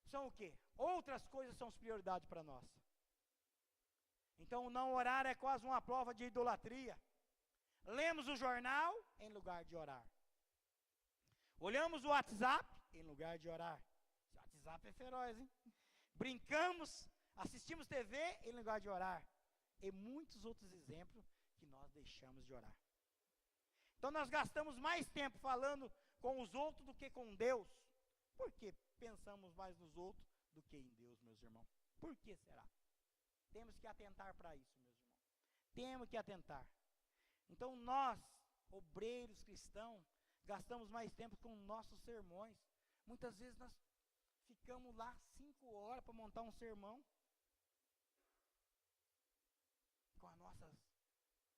São o quê? Outras coisas são as prioridades para nós. Então, o não orar é quase uma prova de idolatria. Lemos o jornal em lugar de orar. Olhamos o WhatsApp em lugar de orar. O WhatsApp é feroz, hein? Brincamos, assistimos TV em lugar de orar. E muitos outros exemplos que nós deixamos de orar. Então, nós gastamos mais tempo falando com os outros do que com Deus. Por que pensamos mais nos outros do que em Deus, meus irmãos? Por que será? Temos que atentar para isso, meus irmãos. Temos que atentar. Então nós, obreiros cristãos, gastamos mais tempo com nossos sermões. Muitas vezes nós ficamos lá 5 horas para montar um sermão. Com as nossas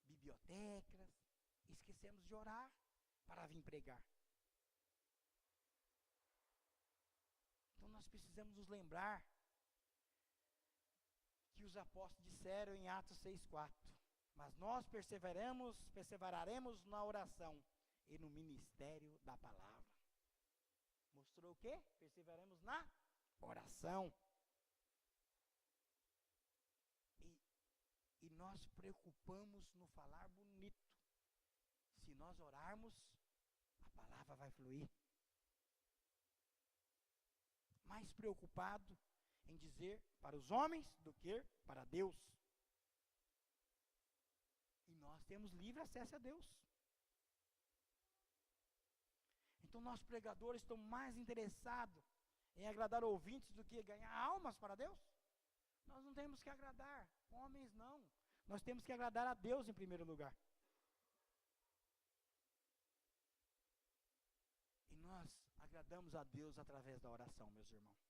bibliotecas. Esquecemos de orar para vir pregar. Então nós precisamos nos lembrar que os apóstolos disseram em Atos 6,4. Mas nós perseveraremos na oração e no ministério da palavra. Mostrou o quê? Perseveraremos na oração. E nós preocupamos no falar bonito. Se nós orarmos, a palavra vai fluir. Mais preocupado em dizer para os homens do que para Deus. E nós temos livre acesso a Deus. Então nós pregadores estamos mais interessados em agradar ouvintes do que ganhar almas para Deus. Nós não temos que agradar homens, não. Nós temos que agradar a Deus em primeiro lugar. E nós agradamos a Deus através da oração, meus irmãos.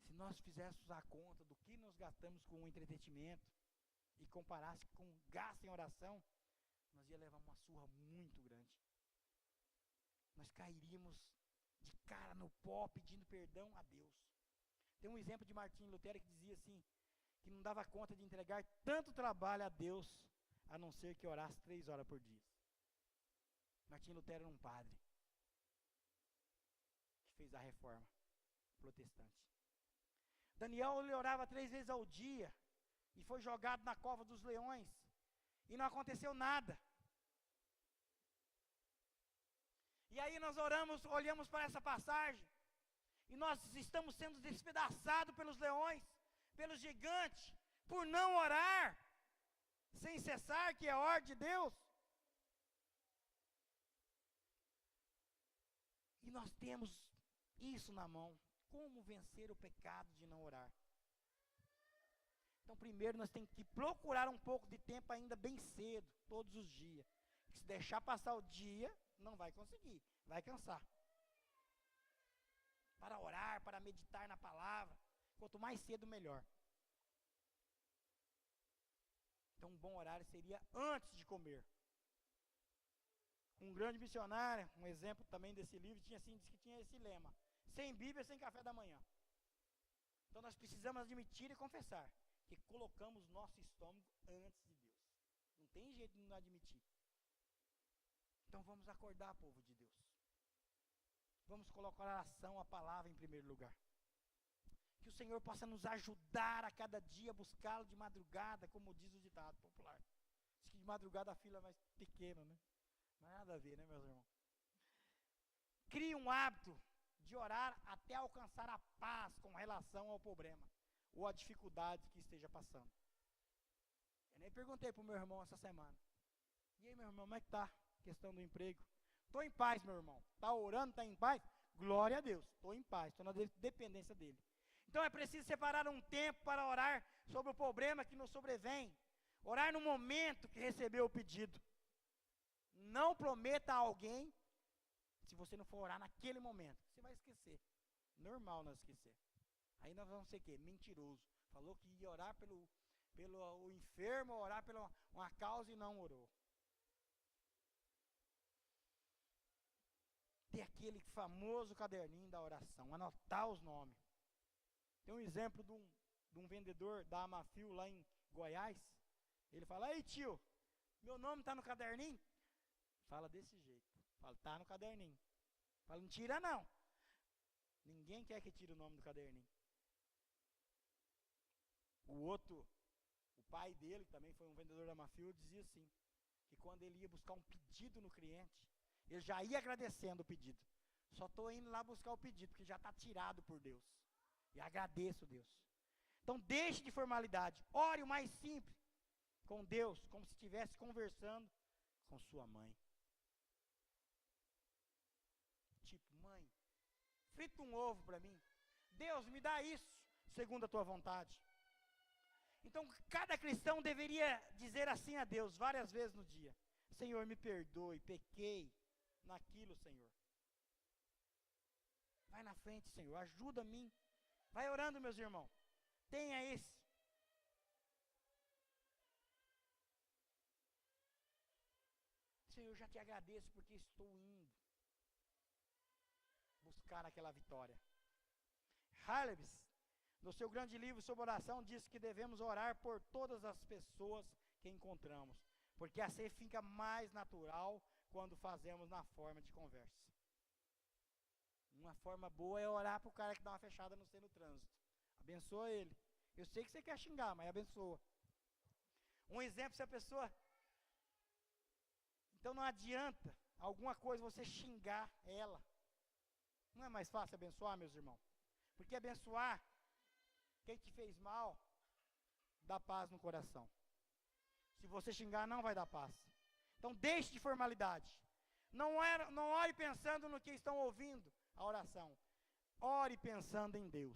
Se nós fizéssemos a conta do que nós gastamos com o entretenimento e comparasse com gasto em oração, nós ia levar uma surra muito grande. Nós cairíamos de cara no pó pedindo perdão a Deus. Tem um exemplo de Martim Lutero que dizia assim, que não dava conta de entregar tanto trabalho a Deus, a não ser que orasse 3 horas por dia. Martim Lutero era um padre que fez a reforma protestante. Daniel, ele orava 3 vezes ao dia e foi jogado na cova dos leões. E não aconteceu nada. E aí nós oramos, olhamos para essa passagem, e nós estamos sendo despedaçados pelos leões, pelos gigantes, por não orar, sem cessar, que é a ordem de Deus. E nós temos isso na mão. Como vencer o pecado de não orar? Então, primeiro nós temos que procurar um pouco de tempo ainda bem cedo, todos os dias. Se deixar passar o dia, não vai conseguir, vai cansar. Para orar, para meditar na palavra, quanto mais cedo, melhor. Então, um bom horário seria antes de comer. Um grande missionário, um exemplo também desse livro, disse que tinha esse lema: sem Bíblia, sem café da manhã. Então, nós precisamos admitir e confessar que colocamos nosso estômago antes de Deus. Não tem jeito de não admitir. Então vamos acordar, povo de Deus. Vamos colocar a oração, a palavra em primeiro lugar. Que o Senhor possa nos ajudar a cada dia a buscá-lo de madrugada, como diz o ditado popular. Diz que de madrugada a fila é mais pequena, né? Não é nada a ver, né, meus irmãos? Crie um hábito de orar até alcançar a paz com relação ao problema ou a dificuldade que esteja passando. Eu nem perguntei para o meu irmão essa semana. E aí, meu irmão, como é que está a questão do emprego? Estou em paz, meu irmão. Está orando, está em paz? Glória a Deus, estou em paz, estou na dependência dele. Então é preciso separar um tempo para orar sobre o problema que nos sobrevém. Orar no momento que recebeu o pedido. Não prometa a alguém, se você não for orar naquele momento, você vai esquecer. Normal não esquecer. Aí nós vamos ser o quê? Mentiroso. Falou que ia orar pelo o enfermo, orar pela uma causa e não orou. Ter aquele famoso caderninho da oração, anotar os nomes. Tem um exemplo de um vendedor da Amafil lá em Goiás. Ele fala: ei tio, meu nome está no caderninho? Fala desse jeito. Fala: está no caderninho. Fala: não tira não. Ninguém quer que tire o nome do caderninho. O pai dele, que também foi um vendedor da Amafil, dizia assim, que quando ele ia buscar um pedido no cliente, ele já ia agradecendo o pedido. Só estou indo lá buscar o pedido, porque já está tirado por Deus. E agradeço Deus. Então deixe de formalidade. Ore o mais simples com Deus, como se estivesse conversando com sua mãe. Tipo: mãe, frita um ovo para mim. Deus, me dá isso, segundo a tua vontade. Então cada cristão deveria dizer assim a Deus várias vezes no dia: Senhor, me perdoe, pequei naquilo, Senhor. Vai na frente, Senhor, ajuda a mim. Vai orando, meus irmãos. Tenha esse. Senhor, eu já te agradeço porque estou indo buscar aquela vitória. Hallebs, no seu grande livro sobre oração, diz que devemos orar por todas as pessoas que encontramos, porque assim fica mais natural quando fazemos na forma de conversa. Uma forma boa é orar para o cara que dá uma fechada no trânsito. Abençoa ele. Eu sei que você quer xingar, mas abençoa. Um exemplo, se a pessoa... Então não adianta alguma coisa você xingar ela. Não é mais fácil abençoar, meus irmãos? Porque abençoar quem te fez mal dá paz no coração. Se você xingar, não vai dar paz. Então deixe de formalidade. Não ore pensando no que estão ouvindo a oração. Ore pensando em Deus.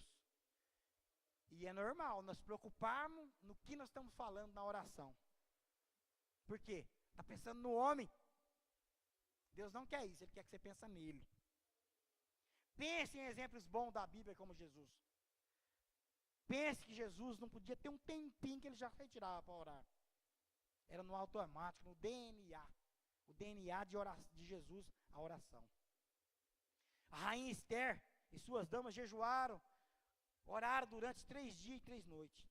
E é normal nós preocuparmos no que nós estamos falando na oração. Por quê? Está pensando no homem. Deus não quer isso, Ele quer que você pense nele. Pense em exemplos bons da Bíblia como Jesus. Pense que Jesus não podia ter um tempinho que Ele já retirava para orar. Era no automático, no DNA. O DNA de Jesus, a oração. A rainha Esther e suas damas jejuaram, oraram durante 3 dias e 3 noites.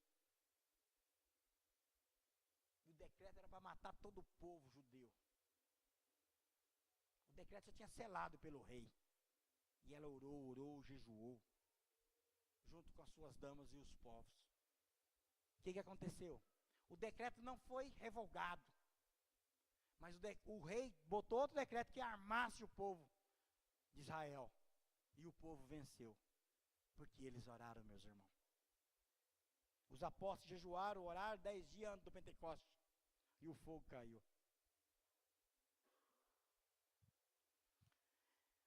E o decreto era para matar todo o povo judeu. O decreto já tinha selado pelo rei. E ela orou, jejuou, junto com as suas damas e os povos. O que aconteceu? O decreto não foi revogado, Mas o rei botou outro decreto que armasse o povo de Israel. E o povo venceu. Porque eles oraram, meus irmãos. Os apóstolos jejuaram, oraram 10 dias antes do Pentecostes. E o fogo caiu.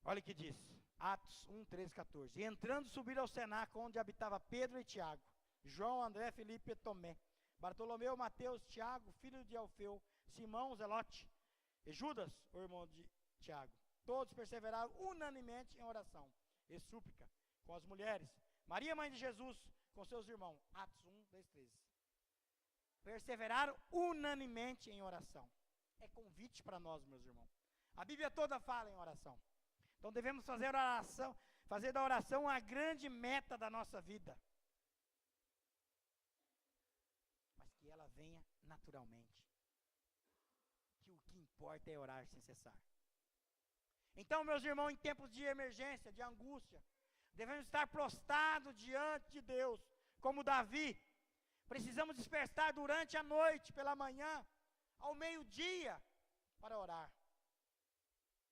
Olha o que diz. Atos 1, 13, 14. E entrando, subiram ao cenáculo, onde habitava Pedro e Tiago, João, André, Felipe e Tomé, Bartolomeu, Mateus, Tiago, filho de Alfeu, Simão, Zelote, e Judas, o irmão de Tiago. Todos perseveraram unanimemente em oração e súplica com as mulheres. Maria, mãe de Jesus, com seus irmãos. Atos 1, 2, 13. Perseveraram unanimemente em oração. É convite para nós, meus irmãos. A Bíblia toda fala em oração. Então devemos fazer da oração a grande meta da nossa vida. Mas que ela venha naturalmente. Que o que importa é orar sem cessar. Então, meus irmãos, em tempos de emergência, de angústia, devemos estar prostrados diante de Deus, como Davi. Precisamos despertar durante a noite, pela manhã, ao meio-dia, para orar.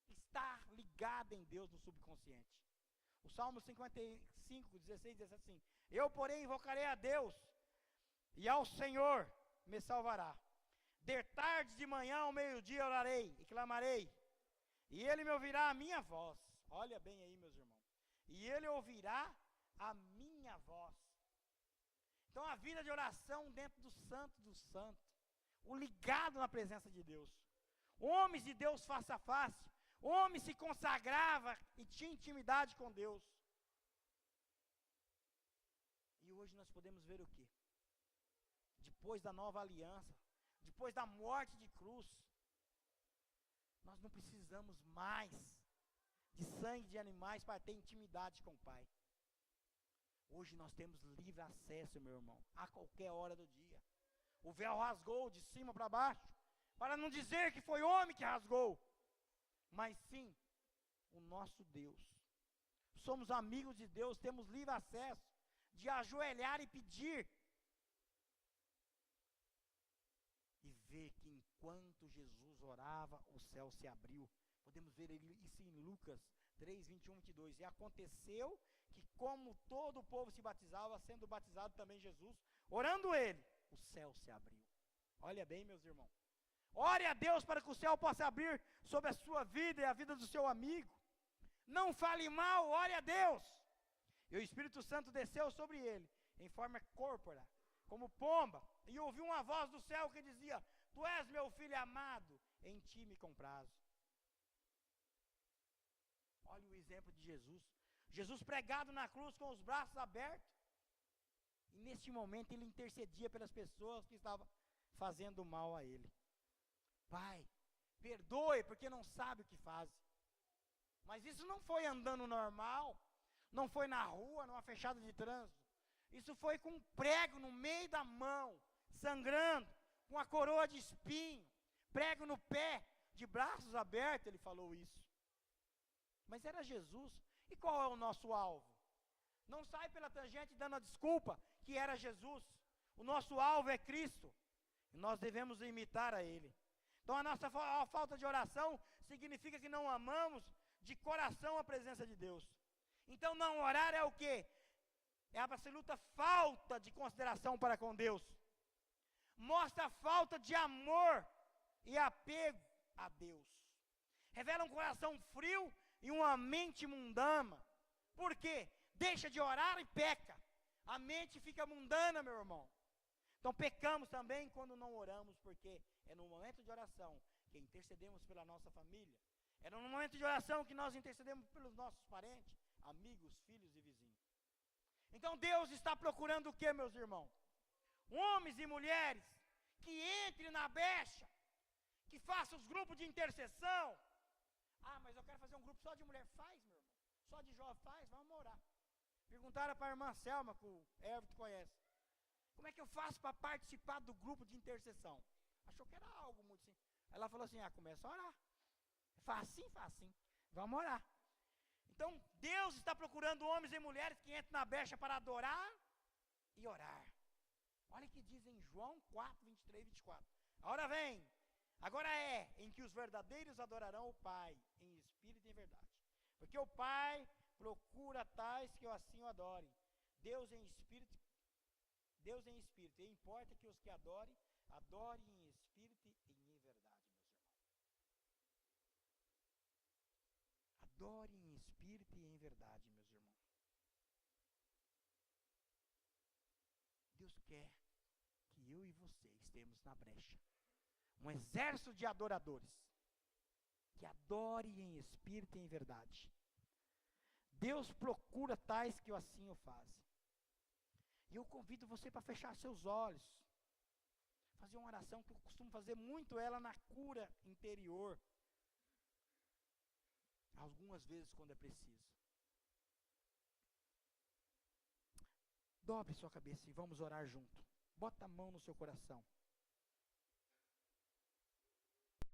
Estar ligado em Deus no subconsciente. O Salmo 55, 16 diz assim: eu, porém, invocarei a Deus, e ao Senhor me salvará. De tarde, de manhã, ao meio-dia orarei e clamarei, e Ele me ouvirá a minha voz. Olha bem aí, meus irmãos. E Ele ouvirá a minha voz. Então, a vida de oração dentro do santo dos santos, o ligado na presença de Deus. Homens de Deus face a face, homem se consagrava e tinha intimidade com Deus. E hoje nós podemos ver o quê? Depois da nova aliança, depois da morte de cruz, nós não precisamos mais de sangue de animais para ter intimidade com o Pai. Hoje nós temos livre acesso, meu irmão, a qualquer hora do dia. O véu rasgou de cima para baixo, para não dizer que foi homem que rasgou, mas sim, o nosso Deus. Somos amigos de Deus, temos livre acesso de ajoelhar e pedir. E ver que enquanto Jesus orava, o céu se abriu. Podemos ver isso em Lucas 3, 21, 22. E aconteceu que, como todo o povo se batizava, sendo batizado também Jesus, orando ele, o céu se abriu. Olha bem, meus irmãos. Ore a Deus para que o céu possa abrir sobre a sua vida e a vida do seu amigo. Não fale mal, ore a Deus. E o Espírito Santo desceu sobre ele, em forma corpórea, como pomba, e ouviu uma voz do céu que dizia: tu és meu filho amado, em ti me comprazo. Olha o exemplo de Jesus. Jesus pregado na cruz com os braços abertos. E neste momento ele intercedia pelas pessoas que estavam fazendo mal a ele. Pai, perdoe porque não sabe o que fazem. Mas isso não foi andando normal, não foi na rua, numa fechada de trânsito. Isso foi com um prego no meio da mão, sangrando, com a coroa de espinho, prego no pé, de braços abertos, ele falou isso. Mas era Jesus. E qual é o nosso alvo? Não sai pela tangente dando a desculpa que era Jesus. O nosso alvo é Cristo. E nós devemos imitar a Ele. Então a nossa falta de oração significa que não amamos de coração a presença de Deus. Então não orar é o quê? É a absoluta falta de consideração para com Deus. Mostra a falta de amor e apego a Deus. Revela um coração frio e uma mente mundana. Por quê? Deixa de orar e peca. A mente fica mundana, meu irmão. Então pecamos também quando não oramos, porque é no momento de oração que intercedemos pela nossa família. É no momento de oração que nós intercedemos pelos nossos parentes, amigos, filhos e vizinhos. Então Deus está procurando o que, meus irmãos? Homens e mulheres que entrem na brecha, que façam os grupos de intercessão. Ah, mas eu quero fazer um grupo só de mulher. Faz, meu irmão. Só de jovem faz, vamos orar. Perguntaram para a irmã Selma, que o Everton conhece. Como é que eu faço para participar do grupo de intercessão? Achou que era algo muito simples. Ela falou assim, começa a orar. Facinho, facinho. Vamos orar. Então, Deus está procurando homens e mulheres que entram na brecha para adorar e orar. Olha o que diz em João 4, 23 e 24. Agora vem, Agora em que os verdadeiros adorarão o Pai, em espírito e em verdade. Porque o Pai procura tais que assim o adorem. Deus em espírito, e importa que os que adorem em espírito e em verdade, meus irmãos. Adorem em espírito e em verdade, meus irmãos. Deus quer que eu e você estemos na brecha. Um exército de adoradores, que adore em espírito e em verdade. Deus procura tais que assim o fazem. E eu convido você para fechar seus olhos, fazer uma oração que eu costumo fazer muito ela na cura interior, algumas vezes quando é preciso. Dobre sua cabeça e vamos orar junto. Bota a mão no seu coração.